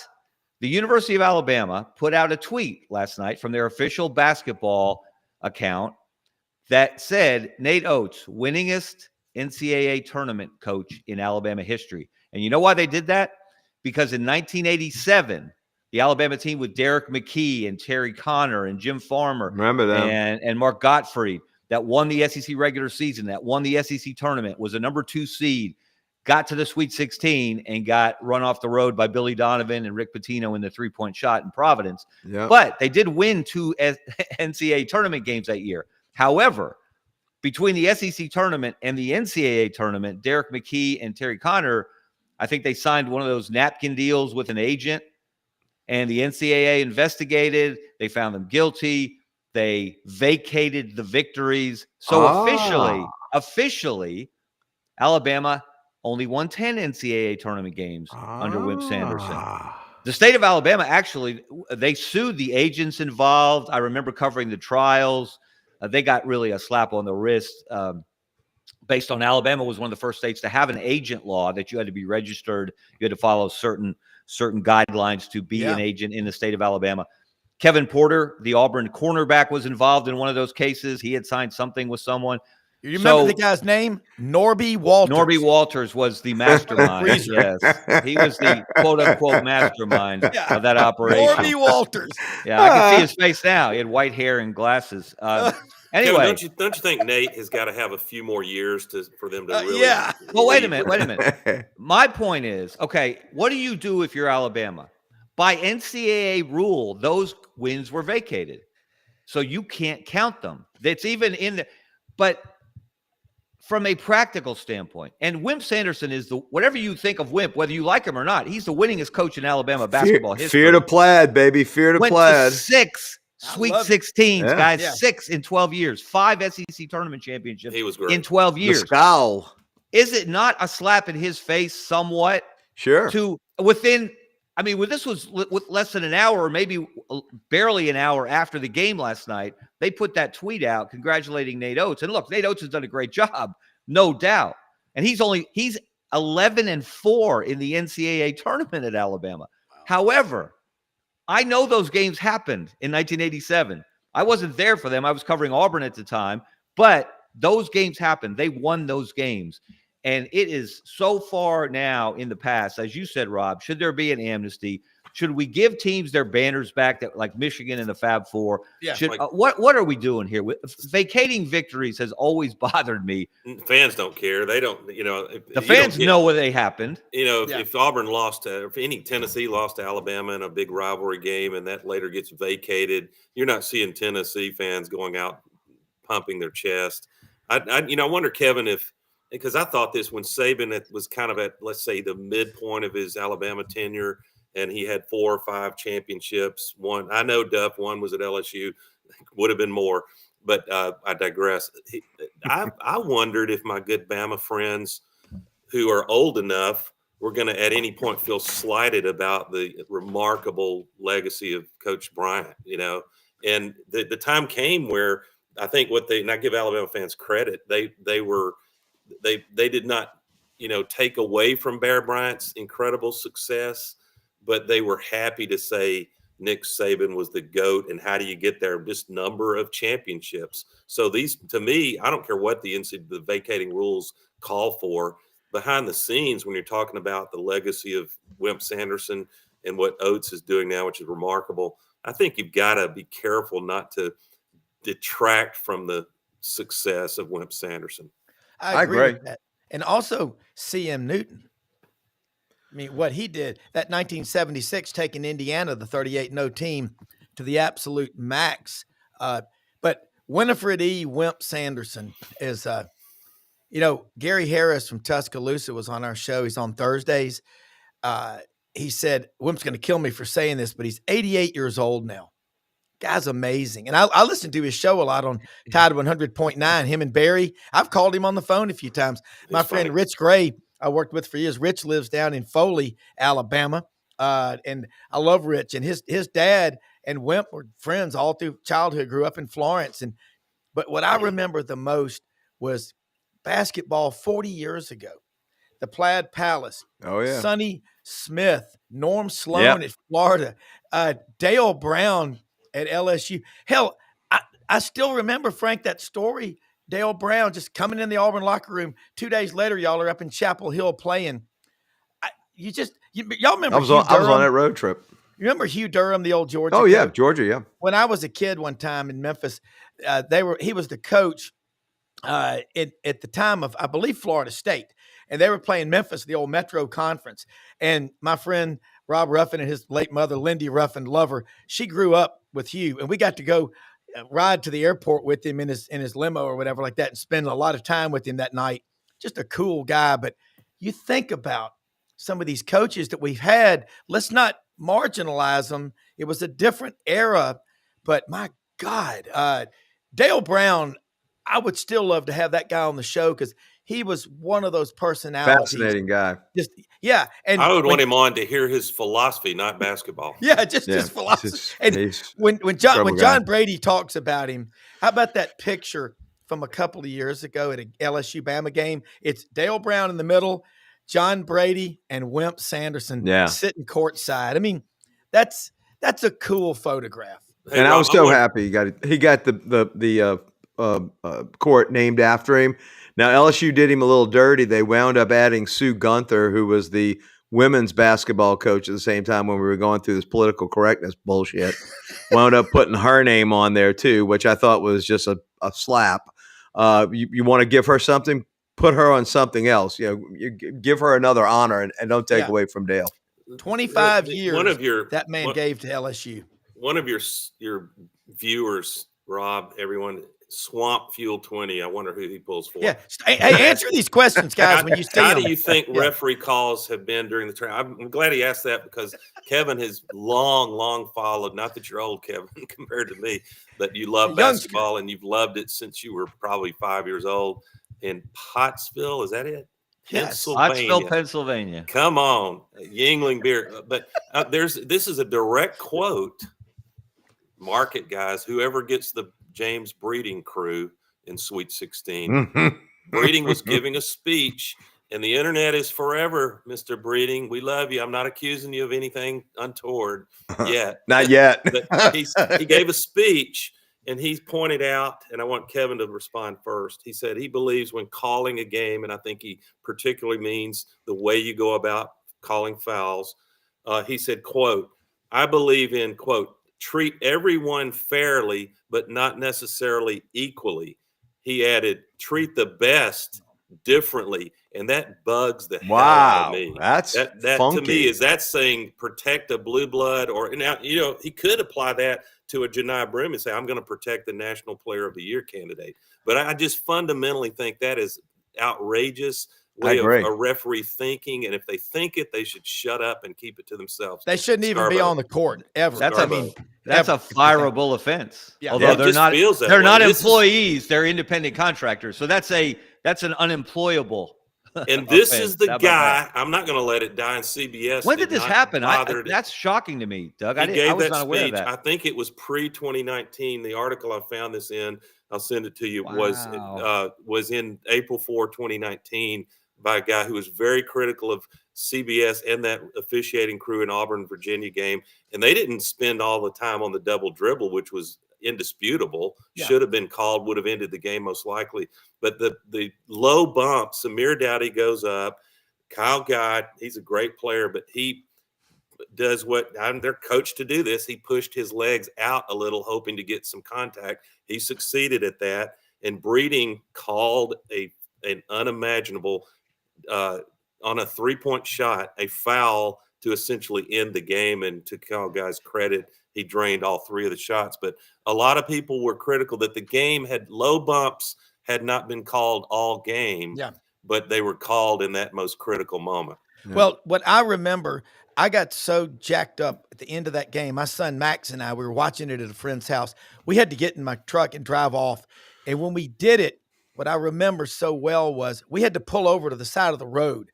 the University of Alabama put out a tweet last night from their official basketball account that said Nate Oates, winningest NCAA tournament coach in Alabama history. And you know why they did that? Because in 1987, the Alabama team with Derek McKee and Terry Connor and Jim Farmer, remember them, and Mark Gottfried, that won the SEC regular season, that won the SEC tournament, was a number 2 seed, got to the Sweet 16 and got run off the road by Billy Donovan and Rick Pitino in the 3-point shot in Providence. Yep. But they did win 2 NCAA tournament games that year. However, between the SEC tournament and the NCAA tournament, Derek McKee and Terry Connor, I think they signed one of those napkin deals with an agent, and the NCAA investigated. They found them guilty. They vacated the victories. So officially, Alabama only won 10 NCAA tournament games under Wimp Sanderson. The state of Alabama, actually, they sued the agents involved. I remember covering the trials. They got really a slap on the wrist based on Alabama was one of the first states to have an agent law that you had to be registered. You had to follow certain guidelines to be an agent in the state of Alabama. Kevin Porter, the Auburn cornerback, was involved in one of those cases. He had signed something with someone. You remember the guy's name? Norby Walters. Norby Walters was the mastermind. Yes. He was the quote-unquote mastermind of that operation. Norby Walters. Yeah, I can see his face now. He had white hair and glasses. Anyway. Kevin, don't you think Nate has got to have a few more years for them to really Well, wait a minute. My point is, okay, what do you do if you're Alabama? By NCAA rule, those wins were vacated. So you can't count them. That's even in the – but from a practical standpoint, and Wimp Sanderson is whatever you think of Wimp, whether you like him or not, he's the winningest coach in Alabama basketball history. Fear to plaid, baby. Fear to plaid. 6 Sweet 16s, guys. 6 in 12 years. 5 SEC tournament championships in 12 years. The scowl. Is it not a slap in his face somewhat? Sure. This was with less than an hour or maybe barely an hour after the game last night. They put that tweet out congratulating Nate Oates. And look, Nate Oates has done a great job, no doubt. And he's 11-4 in the NCAA tournament at Alabama. Wow. However, I know those games happened in 1987. I wasn't there for them. I was covering Auburn at the time, but those games happened. They won those games. And it is so far now in the past, as you said, Rob, should there be an amnesty? Should we give teams their banners back, that like Michigan and the Fab Four? Yeah. What are we doing here? Vacating victories has always bothered me. Fans don't care. They don't, the fans know where they happened. If Auburn lost if any Tennessee lost to Alabama in a big rivalry game and that later gets vacated, you're not seeing Tennessee fans going out pumping their chest. I wonder, Kevin, because I thought this when Saban was kind of at, let's say, the midpoint of his Alabama tenure, and he had 4 or 5 championships. One, I know Duff, one was at LSU, would have been more, but I digress. I wondered if my good Bama friends who are old enough were going to at any point feel slighted about the remarkable legacy of Coach Bryant, and the time came where I think and I give Alabama fans credit, they did not, take away from Bear Bryant's incredible success, but they were happy to say Nick Saban was the GOAT. And how do you get there? Just number of championships. So these, to me, I don't care what the vacating rules call for. Behind the scenes, when you're talking about the legacy of Wimp Sanderson and what Oates is doing now, which is remarkable, I think you've got to be careful not to detract from the success of Wimp Sanderson. I agree with that. And also CM Newton. I mean, what he did, that 1976, taking Indiana, the 38-0 team, to the absolute max. But Winifred E. Wimp Sanderson is, Gary Harris from Tuscaloosa was on our show. He's on Thursdays. He said, Wimp's going to kill me for saying this, but he's 88 years old now. Guy's amazing. And I listen to his show a lot on Tide 100.9, him and Barry. I've called him on the phone a few times. My friend Rich Gray, I worked with for years. Rich lives down in Foley, Alabama. And I love Rich. And his dad and Wimp were friends all through childhood, grew up in Florence. But what I remember the most was basketball 40 years ago. the Plaid Palace. Oh, yeah. Sonny Smith, Norm Sloan Yep. at Florida, Dale Brown at LSU. Hell, I still remember, Frank, that story. Dale Brown just coming in the Auburn locker room. 2 days later, y'all are up in Chapel Hill playing. Y'all remember I was on that road trip. You remember Hugh Durham, the old Georgia coach? Yeah, coach? Georgia, yeah. When I was a kid one time in Memphis, he was the coach at the time of, I believe, Florida State. And they were playing Memphis, the old Metro Conference. And my friend Rob Ruffin and his late mother, Lindy Ruffin, lover, she grew up with Hugh. And we got to go ride to the airport with him in his limo or whatever like that and spend a lot of time with him that night. Just a cool guy. But you think about some of these coaches that we've had, let's not marginalize them. It was a different era. But my God, Dale Brown, I would still love to have that guy on the show because he was one of those personalities. Fascinating guy. Just yeah, and I would want him on to hear his philosophy, not basketball. Yeah, just his philosophy. And when John Brady talks about him, how about that picture from a couple of years ago at a LSU Bama game? It's Dale Brown in the middle, John Brady and Wimp Sanderson sitting courtside. I mean, that's a cool photograph. Hey, and Rob, I was so happy he got the court named after him. Now, LSU did him a little dirty. They wound up adding Sue Gunther, who was the women's basketball coach at the same time when we were going through this political correctness bullshit. Wound up putting her name on there, too, which I thought was just a slap. You want to give her something, put her on something else. You give her another honor and don't take away from Dale. 25 years that man gave to LSU. One of your viewers, Rob, everyone, Swamp Fuel 20. I wonder who he pulls for. Yeah. Hey, answer these questions, guys, when you see How them. do you think referee calls have been during the tournament? I'm glad he asked that because Kevin has long followed, not that you're old, Kevin, compared to me, but you love basketball and you've loved it since you were probably 5 years old. In Pottsville, is that it? Yes. Pottsville, Pennsylvania. Come on, Yingling beer. But this is a direct quote. Mark it, guys. Whoever gets the James Breeding crew in Sweet 16. Breeding was giving a speech, and the internet is forever, Mr. Breeding. We love you. I'm not accusing you of anything untoward yet. Not yet. But he gave a speech, and he pointed out, and I want Kevin to respond first. He said he believes when calling a game, and I think he particularly means the way you go about calling fouls. He said, quote, I believe in, quote, treat everyone fairly, but not necessarily equally. He added, treat the best differently. And that bugs the hell out of me. That's that funky. To me, is that saying protect a blue blood? Or now, he could apply that to a Janai Brim and say, I'm going to protect the National Player of the Year candidate. But I just fundamentally think that is outrageous way of a referee thinking, and if they think it, they should shut up and keep it to themselves. They shouldn't even be on the court ever. That's a fireable offense. Yeah. Although they're not employees, they're independent contractors. So that's an unemployable. And this is the guy. I'm not going to let it die in CBS. When did this happen? That's shocking to me, Doug. I was not aware of that. I think it was pre-2019. The article I found this in, I'll send it to you, was in April 4, 2019 by a guy who was very critical of CBS and that officiating crew in Auburn, Virginia game. And they didn't spend all the time on the double dribble, which was indisputable, should have been called, would have ended the game most likely. But the low bump, Samir Dowdy goes up. Kyle Guy, he's a great player, but he does they're coached to do this. He pushed his legs out a little, hoping to get some contact. He succeeded at that. And Breeding called an unimaginable on a 3-point shot, a foul to essentially end the game. And to Kyle Guy's credit, he drained all 3 of the shots. But a lot of people were critical that the game had low bumps, had not been called all game, but they were called in that most critical moment. Yeah. Well, what I remember, I got so jacked up at the end of that game. My son Max and I, we were watching it at a friend's house. We had to get in my truck and drive off. And when we did it, what I remember so well was we had to pull over to the side of the road.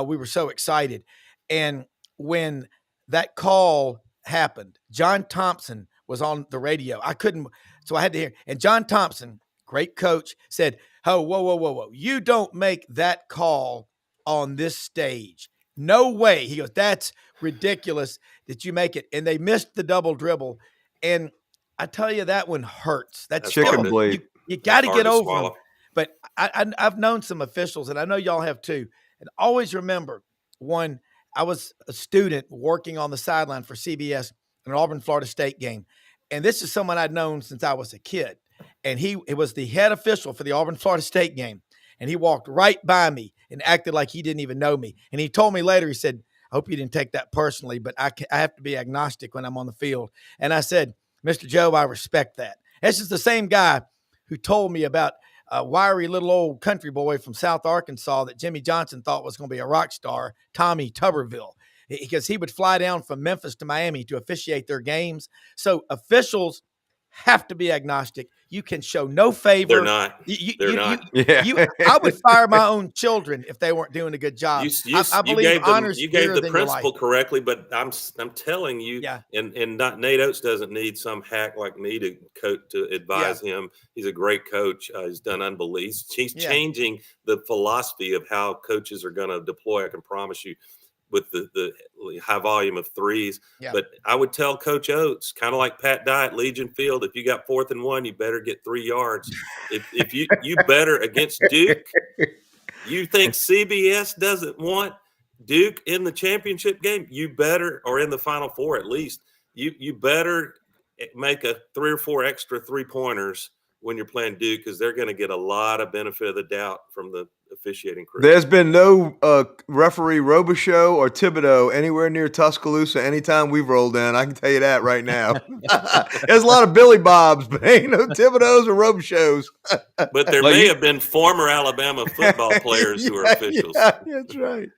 We were so excited. And when that call happened, John Thompson was on the radio. So I had to hear. And John Thompson, great coach, said, oh, whoa. You don't make that call on this stage. No way. He goes, that's ridiculous that you make it. And they missed the double dribble. And I tell you, that one hurts. That's chicken still, bleed. You got to get over them. Swallow. But I've known some officials, and I know y'all have too. And always remember, one, I was a student working on the sideline for CBS in an Auburn-Florida State game. And this is someone I'd known since I was a kid. And he was the head official for the Auburn-Florida State game. And he walked right by me and acted like he didn't even know me. And he told me later, he said, I hope you didn't take that personally, but I have to be agnostic when I'm on the field. And I said, Mr. Joe, I respect that. This is the same guy who told me about a wiry little old country boy from South Arkansas that Jimmy Johnson thought was going to be a rock star, Tommy Tuberville, because he would fly down from Memphis to Miami to officiate their games. So officials have to be agnostic. You can show no favor. They're not. They're not. I would fire my own children if they weren't doing a good job. I believe you gave the principle correctly, but I'm telling you, and not Nate Oates doesn't need some hack like me to advise him. He's a great coach. He's done unbelievable. He's changing the philosophy of how coaches are going to deploy. I can promise you, with the high volume of threes. Yeah. But I would tell Coach Oates, kind of like Pat Dye at Legion Field, if you got 4th and 1, you better get 3 yards. If you better against Duke, you think CBS doesn't want Duke in the championship game, you better, or in the Final Four at least, you better make a 3 or 4 extra 3-pointers when you're playing Duke, because they're going to get a lot of benefit of the doubt from the officiating crew. There's been no referee Robichaux or Thibodeau anywhere near Tuscaloosa anytime we've rolled in. I can tell you that right now. There's a lot of Billy Bobs, but ain't no Thibodeaus or Robichauxs. But there may have been former Alabama football players who are officials. Yeah, that's right.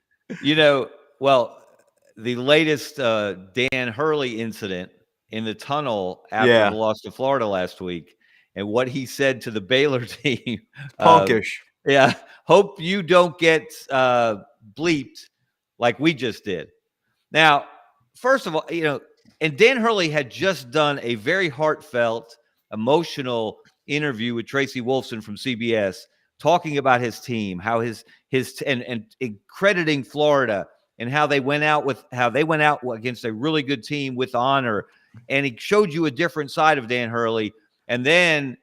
The latest Dan Hurley incident in the tunnel after the loss to Florida last week, and what he said to the Baylor team. Punkish. Hope you don't get bleeped like we just did. Now, first of all, and Dan Hurley had just done a very heartfelt, emotional interview with Tracy Wolfson from CBS, talking about his team, how his and crediting Florida, and how they went out against a really good team with honor. And he showed you a different side of Dan Hurley. And then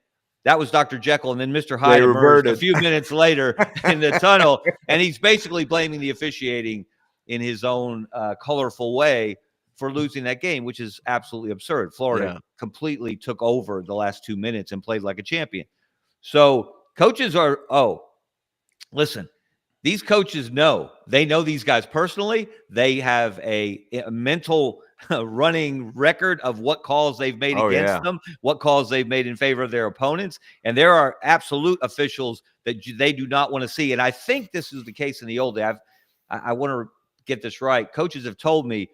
that was Dr. Jekyll, and then Mr. Hyde emerged a few minutes later in the tunnel, and he's basically blaming the officiating in his own colorful way for losing that game, which is absolutely absurd. Florida completely took over the last 2 minutes and played like a champion. So coaches listen, these coaches know these guys personally. They have a mental running record of what calls they've made against them, what calls they've made in favor of their opponents. And there are absolute officials that they do not want to see. And I think this is the case in the old day. I want to get this right. Coaches have told me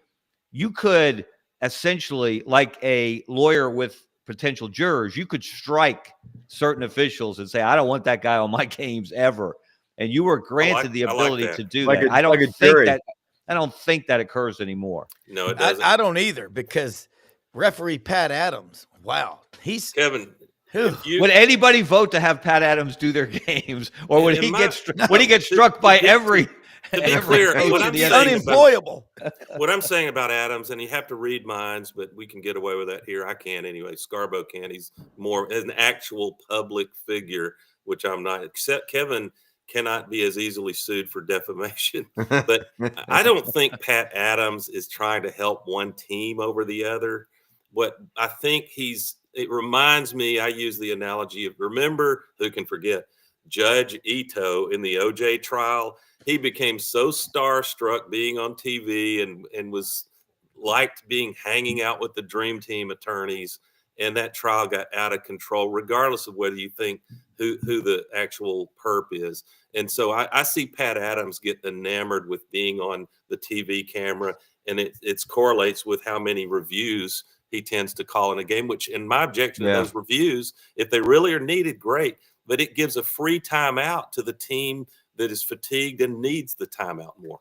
you could essentially, like a lawyer with potential jurors, you could strike certain officials and say, I don't want that guy on my games ever. And you were granted the ability to do that. I don't think that occurs anymore. No, it doesn't. I don't either, because referee Pat Adams, wow, he's Kevin. Would anybody vote to have Pat Adams do their games, or when he gets struck by every? To be clear, unemployable. What I'm saying about Adams, and you have to read minds, but we can get away with that here. I can't anyway. Scarbo can. He's more an actual public figure, which I'm not. Except Kevin cannot be as easily sued for defamation. But I don't think Pat Adams is trying to help one team over the other. What I think it reminds me, I use the analogy of, remember, who can forget, Judge Ito in the OJ trial. He became so starstruck being on TV and was liked hanging out with the Dream Team attorneys. And that trial got out of control, regardless of whether you think who the actual perp is. And so I see Pat Adams get enamored with being on the TV camera, and it correlates with how many reviews he tends to call in a game, which, in my objection to those reviews, if they really are needed, great. But it gives a free timeout to the team that is fatigued and needs the timeout more.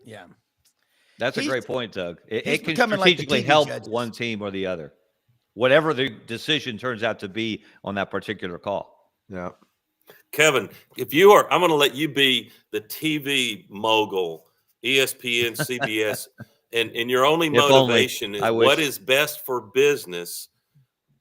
Yeah. That's a great point, Doug. It can strategically help one team or the other, whatever the decision turns out to be on that particular call. Yeah. Kevin, I'm going to let you be the TV mogul, ESPN, CBS, and your only motivation is what is best for business.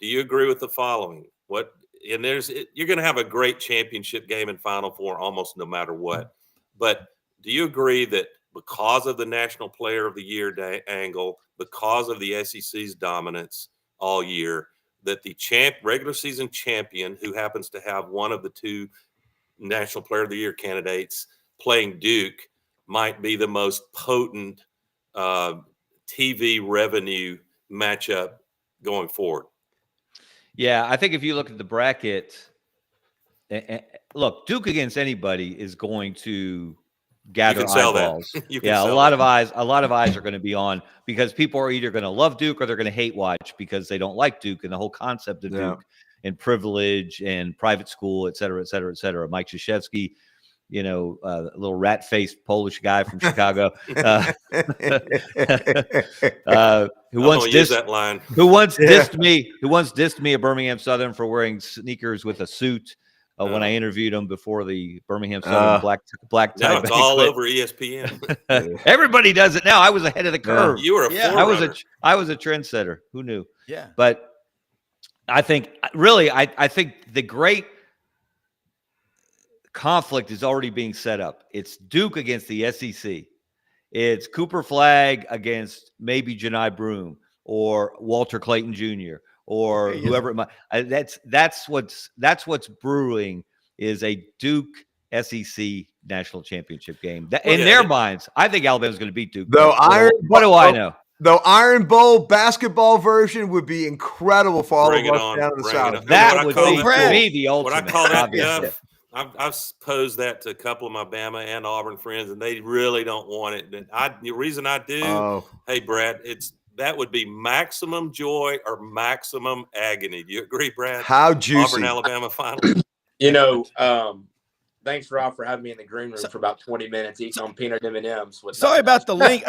Do you agree with the following? You're going to have a great championship game and Final Four almost no matter what. But do you agree that because of the National Player of the Year angle, because of the SEC's dominance all year, that the regular season champion, who happens to have one of the two National Player of the Year candidates playing Duke, might be the most potent TV revenue matchup going forward? Yeah, I think if you look at the bracket, look, Duke against anybody is going to gather eyeballs. Yeah, a lot of eyes are going to be on, because people are either going to love Duke or they're going to hate watch because they don't like Duke and the whole concept of Duke and privilege and private school, et cetera, et cetera, et cetera. Mike Krzyzewski, a little rat-faced Polish guy from Chicago, who once dissed me at Birmingham Southern for wearing sneakers with a suit when I interviewed him before the Birmingham Southern black tie. Now it's all over ESPN. Everybody does it now. I was ahead of the curve. You were a forerunner. I was a trendsetter. Who knew? Yeah. But I think I think the great conflict is already being set up. It's Duke against the SEC. It's Cooper Flagg against maybe Janai Broome or Walter Clayton Jr. or whoever it might. That's what's brewing, is a Duke SEC national championship game. In their minds, I think Alabama's going to beat Duke. What do I know? The Iron Bowl basketball version would be incredible for all of us down in the South. That would be, for me, the ultimate. What I call that stuff, I've posed that to a couple of my Bama and Auburn friends, and they really don't want it. And the reason I do, hey, Brad, that would be maximum joy or maximum agony. Do you agree, Brad? How juicy. Auburn, Alabama final. Thanks, Rob, for having me in the green room for about 20 minutes eating on peanut M&Ms. Sorry about the link.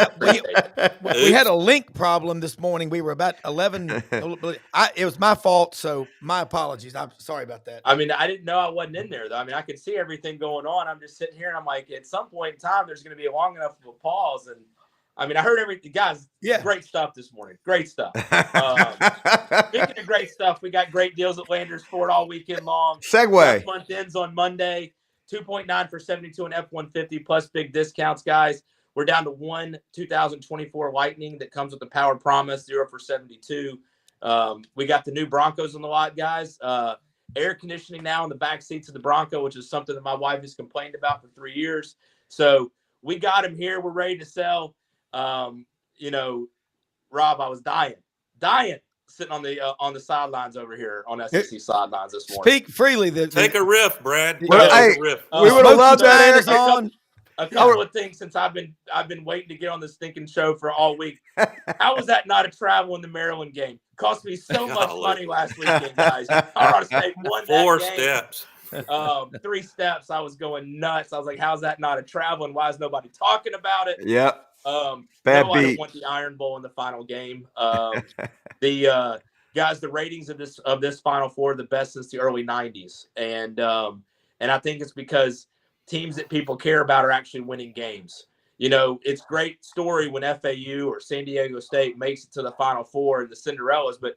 We had a link problem this morning. We were about 11. It was my fault, so my apologies. I'm sorry about that. I mean, I didn't know I wasn't in there, though. I mean, I could see everything going on. I'm just sitting here, and I'm like, at some point in time, there's going to be a long enough of a pause. And, I mean, I heard everything. Guys, great stuff this morning. Great stuff. Speaking of great stuff, we got great deals at Landers Ford all weekend long. Segway. Month ends on Monday. 2.9 for 72 and F-150 plus big discounts, guys. We're down to one 2024 Lightning that comes with the Power Promise, 0 for 72. We got the new Broncos on the lot, guys. Air conditioning now in the back seats of the Bronco, which is something that my wife has complained about for 3 years. So we got them here. We're ready to sell. Rob, I was dying sitting on the sidelines over here on SEC sidelines this morning. Speak freely. Take a riff, Brad. We would have loved that. A couple of things since I've been waiting to get on this stinking show for all week. How was that not a travel in the Maryland game? Cost me so much money last weekend, guys. Colorado State won that 4 game. steps. 3 steps. I was going nuts. I was like, how's that not a travel, and why is nobody talking about it? Yep. Bad beat. I don't want the Iron Bowl in the final game. The guys, the ratings of this Final Four are the best since the early 90s. And I think it's because teams that people care about are actually winning games. It's a great story when FAU or San Diego State makes it to the Final Four and the Cinderellas. But,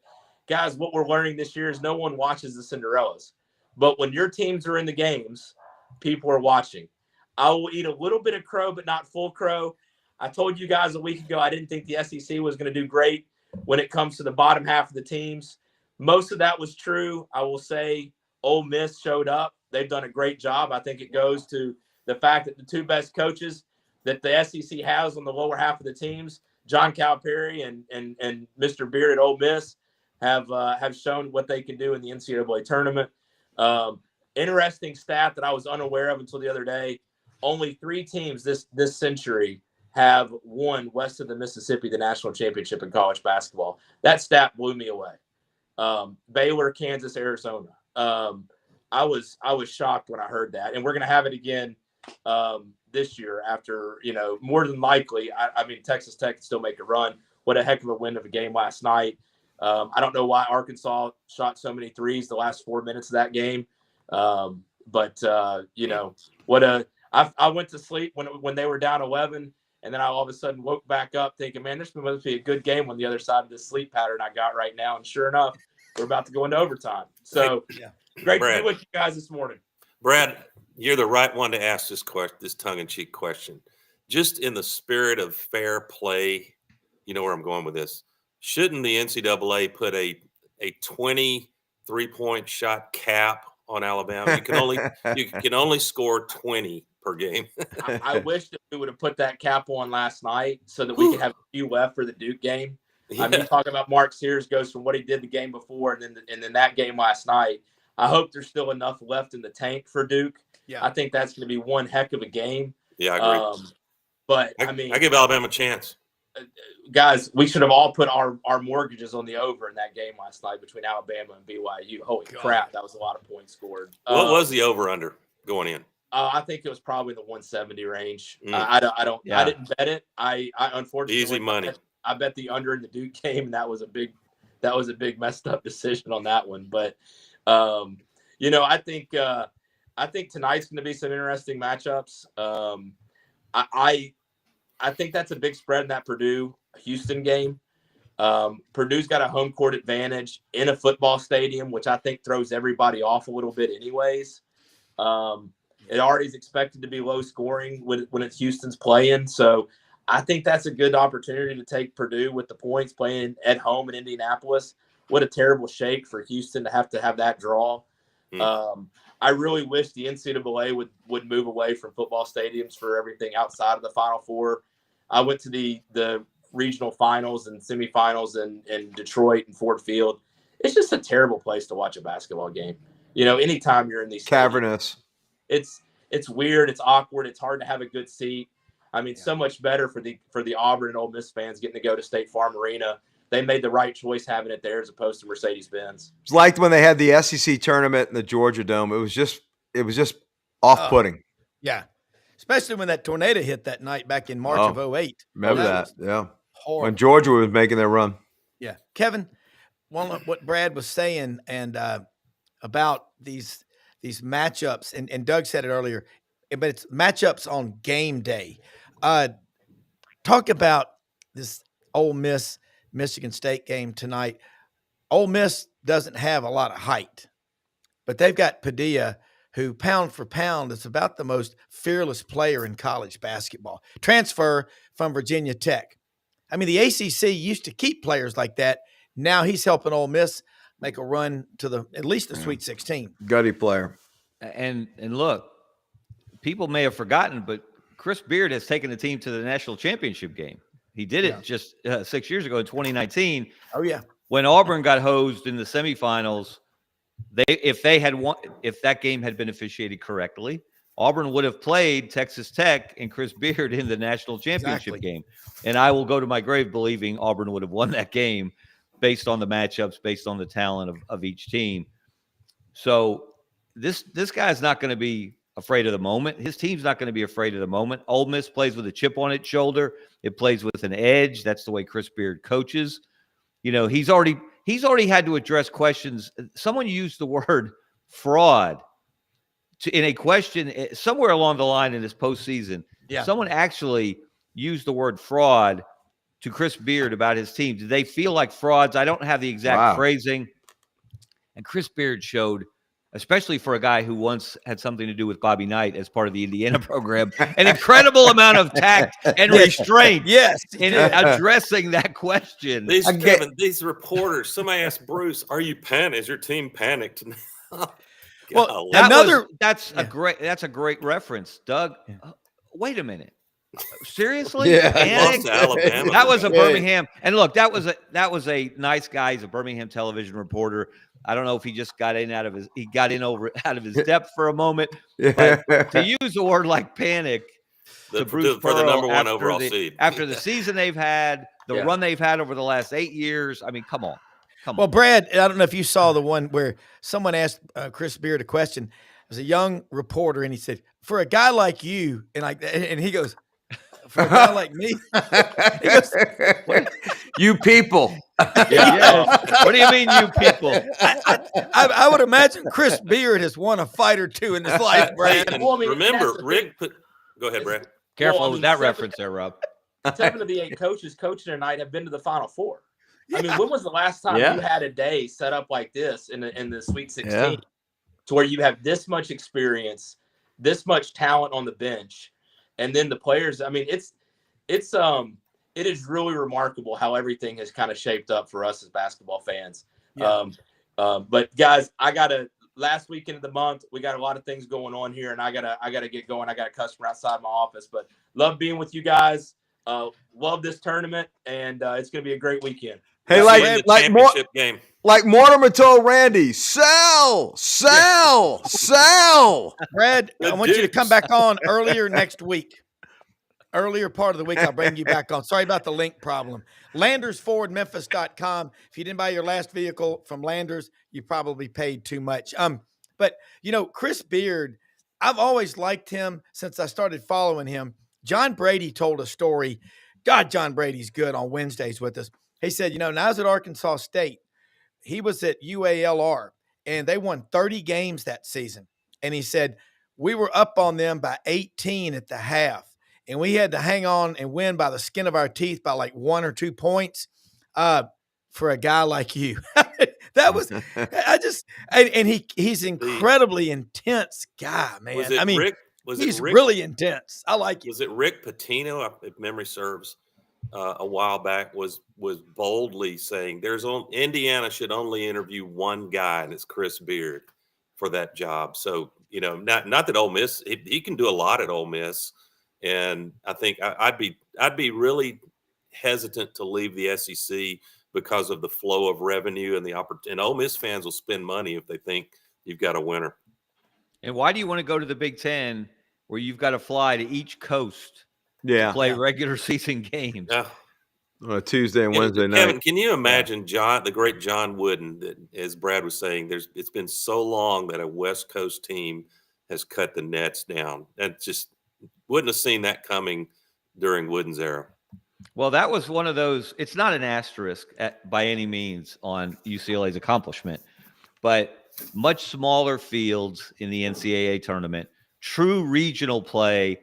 guys, what we're learning this year is no one watches the Cinderellas. But when your teams are in the games, people are watching. I will eat a little bit of crow, but not full crow. I told you guys a week ago I didn't think the SEC was going to do great when it comes to the bottom half of the teams. Most of that was true. I will say Ole Miss showed up. They've done a great job. I think it goes to the fact that the 2 best coaches that the SEC has on the lower half of the teams, John Calipari and Mr. Beard at Ole Miss, have shown what they can do in the NCAA tournament. Interesting stat that I was unaware of until the other day. Only 3 teams this century have won west of the Mississippi the national championship in college basketball. That stat blew me away. Baylor, Kansas, Arizona. I was shocked when I heard that. And we're going to have it again this year after, more than likely. I mean, Texas Tech can still make a run. What a heck of a win of a game last night. I don't know why Arkansas shot so many threes the last 4 minutes of that game. But you know, I went to sleep when they were down 11, and then I all of a sudden woke back up thinking, man, this must be a good game on the other side of this sleep pattern I got right now. And sure enough, we're about to go into overtime. So great Brad, to be with you guys this morning. Brad, you're the right one to ask this tongue-in-cheek question. Just in the spirit of fair play, you know where I'm going with this. Shouldn't the NCAA put a 23-point shot cap on Alabama? You can only score 20 per game. I wish that we would have put that cap on last night so that we could have a few left for the Duke game. I mean, talking about Mark Sears goes from what he did the game before and then that game last night. I hope there's still enough left in the tank for Duke. Yeah. I think that's going to be one heck of a game. Yeah, I agree. But I mean, I give Alabama a chance. Guys, we should have all put our mortgages on the over in that game last night between Alabama and BYU. Holy crap, that was a lot of points scored. What was the over/under going in? I think it was probably the 170 range. I didn't bet it. I unfortunately easy money. I bet the under in the Duke game, and that was a big messed up decision on that one. But you know, I think tonight's going to be some interesting matchups. I think that's a big spread in that Purdue-Houston game. Purdue's got a home court advantage in a football stadium, which I think throws everybody off a little bit anyways. It already is expected to be low scoring when it's Houston's playing. So I think that's a good opportunity to take Purdue with the points playing at home in Indianapolis. What a terrible shake for Houston to have that draw. I really wish the NCAA would move away from football stadiums for everything outside of the Final Four. I went to the regional finals and semifinals in Detroit and Ford Field. It's just a terrible place to watch a basketball game. You know, anytime you're in these cavernous, it's weird, it's awkward, it's hard to have a good seat. I mean, so much better for the Auburn and Ole Miss fans getting to go to State Farm Arena. They made the right choice having it there as opposed to Mercedes-Benz. It's like when they had the SEC tournament in the Georgia Dome. It was just off-putting. Yeah, especially when that tornado hit that night back in March of 2008. Remember that? Yeah, horrible. When Georgia was making their run. Yeah, Kevin, what Brad was saying and about these matchups, and Doug said it earlier, but it's matchups on game day. Talk about this Ole Miss Michigan State game tonight. Ole Miss doesn't have a lot of height, but they've got Padilla, who pound for pound is about the most fearless player in college basketball. Transfer from Virginia Tech. I mean, the ACC used to keep players like that. Now he's helping Ole Miss make a run to at least the Sweet 16. Gutty player. And look, people may have forgotten, but Chris Beard has taken the team to the national championship game. He did it just 6 years ago in 2019. Oh yeah, when Auburn got hosed in the semifinals, if that game had been officiated correctly, Auburn would have played Texas Tech and Chris Beard in the national championship game. And I will go to my grave believing Auburn would have won that game based on the matchups, based on the talent of each team. So this guy's not going to be afraid of the moment. His team's not going to be afraid of the moment. Ole Miss plays with a chip on its shoulder. It plays with an edge. That's the way Chris Beard coaches. You know, he's already had to address questions. Someone used the word fraud in a question somewhere along the line in this postseason. Yeah. Someone actually used the word fraud to Chris Beard about his team. Did they feel like frauds? I don't have the exact phrasing. And Chris Beard showed, especially for a guy who once had something to do with Bobby Knight as part of the Indiana program, an incredible amount of tact and restraint in addressing that question. These reporters, somebody asked Bruce, are you panicked? Is your team panicked? Well, that's a great reference, Doug. Wait a minute. Seriously? Alabama. That was a Birmingham. And look, that was a nice guy. He's a Birmingham television reporter. I don't know if he just got in out of his depth for a moment. But to use a word like panic to Bruce for the number one overall seed after the season they've had, the run they've had over the last 8 years. I mean, come on. Well, Brad, I don't know if you saw the one where someone asked Chris Beard a question. It was a young reporter, and he said, "For a guy like you," and he goes, "For a guy like me," You people. Yes. What do you mean, you people? I would imagine Chris Beard has won a fight or two in his life, Brad. And Well, I mean, remember, that's the Rick put. Go ahead, Brad. Careful Well, I with mean, that reference there, Rob. 7 of the 8 coaches coaching tonight have been to the Final Four. I mean, Yeah. when was the last time Yeah. you had a day set up like this in the Sweet 16 Yeah. to where you have this much experience, this much talent on the bench, and then the players? I mean, it is really remarkable how everything has kind of shaped up for us as basketball fans. Yeah. But guys, last weekend of the month, we got a lot of things going on here, and I gotta get going. I got a customer outside my office, but love being with you guys. Love this tournament, and it's gonna be a great weekend. Hey, See you in the championship game. Like Mortimer told Randy, sell. Brad, I Good want you to come dudes. back on earlier next week. Earlier part of the week, I'll bring you back on. Sorry about the link problem. LandersFordMemphis.com. If you didn't buy your last vehicle from Landers, you probably paid too much. But Chris Beard, I've always liked him since I started following him. John Brady told a story. God, John Brady's good on Wednesdays with us. He said, now I was at Arkansas State. He was at UALR, and they won 30 games that season. And he said, we were up on them by 18 at the half. And we had to hang on and win by the skin of our teeth by like 1 or 2 points for a guy like you. That was he's incredibly intense guy, man. Was it Rick? He's really intense. I like it. Was it Rick Pitino, if memory serves, a while back was boldly saying Indiana should only interview one guy, and it's Chris Beard for that job. So, not that Ole Miss, he can do a lot at Ole Miss. And I think I'd be really hesitant to leave the SEC because of the flow of revenue and the opportunity. And Ole Miss fans will spend money if they think you've got a winner. And why do you want to go to the Big Ten where you've got to fly to each coast Yeah. to play regular season games? Yeah. On a Tuesday and Wednesday night. Kevin, can you imagine the great John Wooden, that, as Brad was saying, it's been so long that a West Coast team has cut the nets down. And just wouldn't have seen that coming during Wooden's era. Well, that was one of those. It's not an asterisk by any means on UCLA's accomplishment, but much smaller fields in the NCAA tournament, true regional play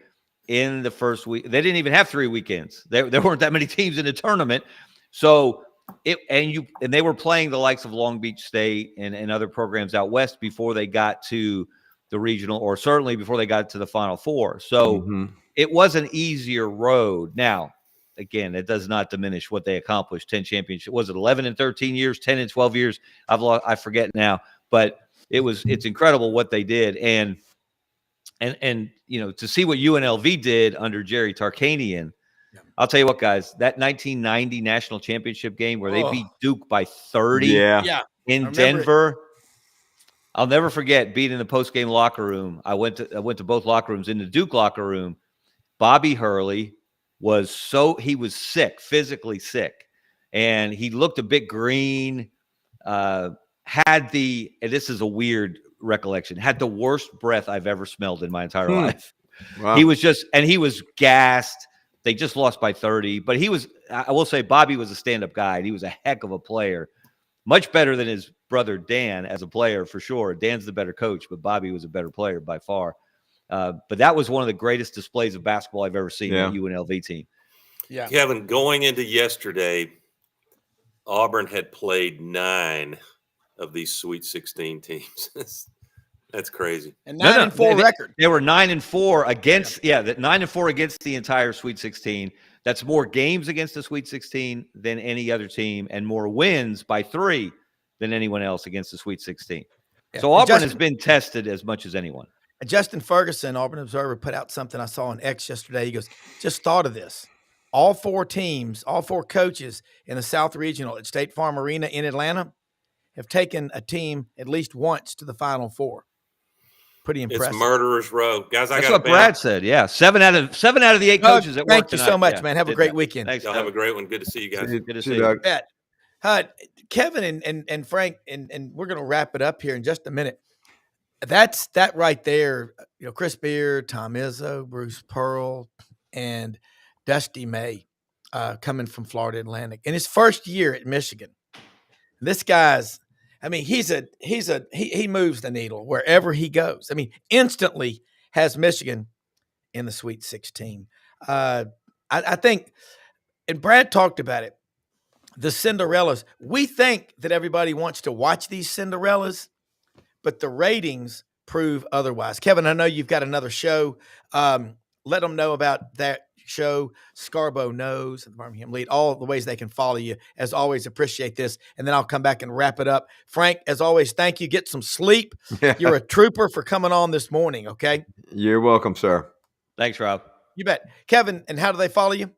in the first week. They didn't even have 3 weekends. There weren't that many teams in the tournament. So they were playing the likes of Long Beach State and other programs out west before they got to the regional, or certainly before they got to the Final Four. So it was an easier road. Now, again, it does not diminish what they accomplished. 10 championships. Was it 11 and 13 years, 10 and 12 years? I forget now, but it's incredible what they did. And to see what UNLV did under Jerry Tarkanian, I'll tell you what, guys, that 1990 national championship game where they beat Duke by 30 in Denver. I'll never forget being in the post-game locker room. I went to both locker rooms. In the Duke locker room, Bobby Hurley was sick, physically sick, and he looked a bit green. And this is a weird recollection, had the worst breath I've ever smelled in my entire life. Wow. He was gassed. They just lost by 30, but I will say Bobby was a stand-up guy. And he was a heck of a player, much better than his brother Dan as a player for sure. Dan's the better coach, but Bobby was a better player by far. But that was one of the greatest displays of basketball I've ever seen in a UNLV team. Yeah. Kevin, going into yesterday, Auburn had played 9 of these Sweet 16 teams. That's crazy. And 9-4 record. They were 9-4 against, that 9-4 against the entire Sweet 16. That's more games against the Sweet 16 than any other team, and more wins by 3 than anyone else against the Sweet 16. Yeah. So Auburn has been tested as much as anyone. Justin Ferguson, Auburn Observer, put out something I saw on X yesterday. He goes, just thought of this. All 4 teams, all 4 coaches in the South Regional at State Farm Arena in Atlanta have taken a team at least once to the Final Four. Pretty impressive. It's murderer's row, guys. That's what Brad said. Yeah, 7 out of the 8 coaches at work. Thank you so much, man. Have a great weekend. Thanks. Y'all have a great one. Good to see you guys. Good to see you. Kevin and Frank, and we're going to wrap it up here in just a minute. That right there. Chris Beard, Tom Izzo, Bruce Pearl, and Dusty May. coming from Florida Atlantic. In his first year at Michigan, this guy's, I mean, he moves the needle wherever he goes. I mean, instantly has Michigan in the Sweet 16. I think, and Brad talked about it, the Cinderellas. We think that everybody wants to watch these Cinderellas, but the ratings prove otherwise. Kevin, I know you've got another show. Let them know about that show, Scarborough Knows, the Birmingham Lead, all the ways they can follow you. As always, appreciate this. And then I'll come back and wrap it up. Frank, as always, thank you. Get some sleep. You're a trooper for coming on this morning, okay? You're welcome, sir. Thanks, Rob. You bet. Kevin, and how do they follow you?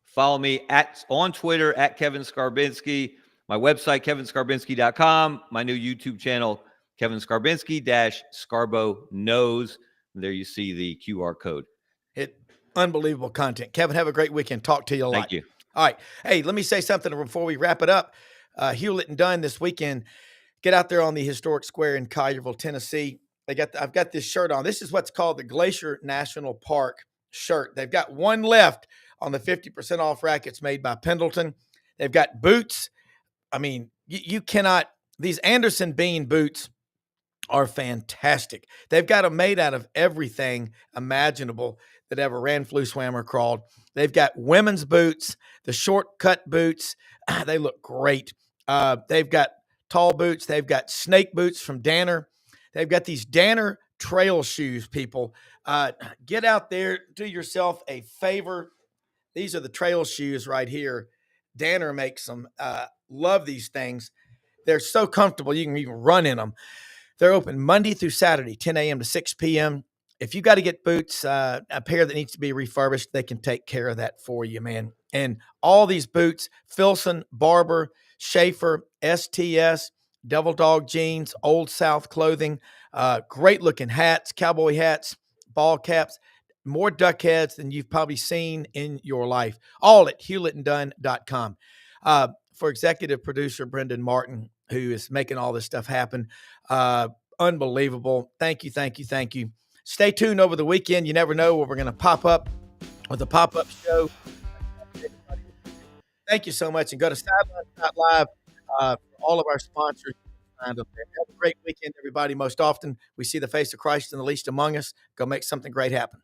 Follow me on Twitter at Kevin Skarbinski, my website, kevinskarbinski.com, my new YouTube channel, Kevin Skarbinski Scarborough Knows. There you see the QR code. Unbelievable content. Kevin, have a great weekend. Talk to you a lot. Thank you. All right. Hey, let me say something before we wrap it up. Hewlett and Dunn this weekend. Get out there on the historic square in Collierville, Tennessee. I've got this shirt on. This is what's called the Glacier National Park shirt. They've got one left on the 50% off rackets made by Pendleton. They've got boots. I mean, you cannot, these Anderson Bean boots are fantastic. They've got them made out of everything imaginable that ever ran, flew, swam, or crawled. They've got women's boots, the shortcut boots. They look great. They've got tall boots. They've got snake boots from Danner. They've got these Danner trail shoes, people. Get out there, do yourself a favor. These are the trail shoes right here. Danner makes them. Love these things. They're so comfortable. You can even run in them. They're open Monday through Saturday, 10 a.m. to 6 p.m. If you got to get boots, a pair that needs to be refurbished, they can take care of that for you, man. And all these boots, Filson, Barber, Schaefer, STS, Devil Dog jeans, Old South clothing, great looking hats, cowboy hats, ball caps, more duck heads than you've probably seen in your life. All at hewlettanddunn.com. For executive producer Brendan Martin, who is making all this stuff happen. Unbelievable. Thank you, thank you, thank you. Stay tuned over the weekend. You never know where we're going to pop up with a pop-up show. Thank you so much. And go to Sideline.live for all of our sponsors. Have a great weekend, everybody. Most often, we see the face of Christ in the least among us. Go make something great happen.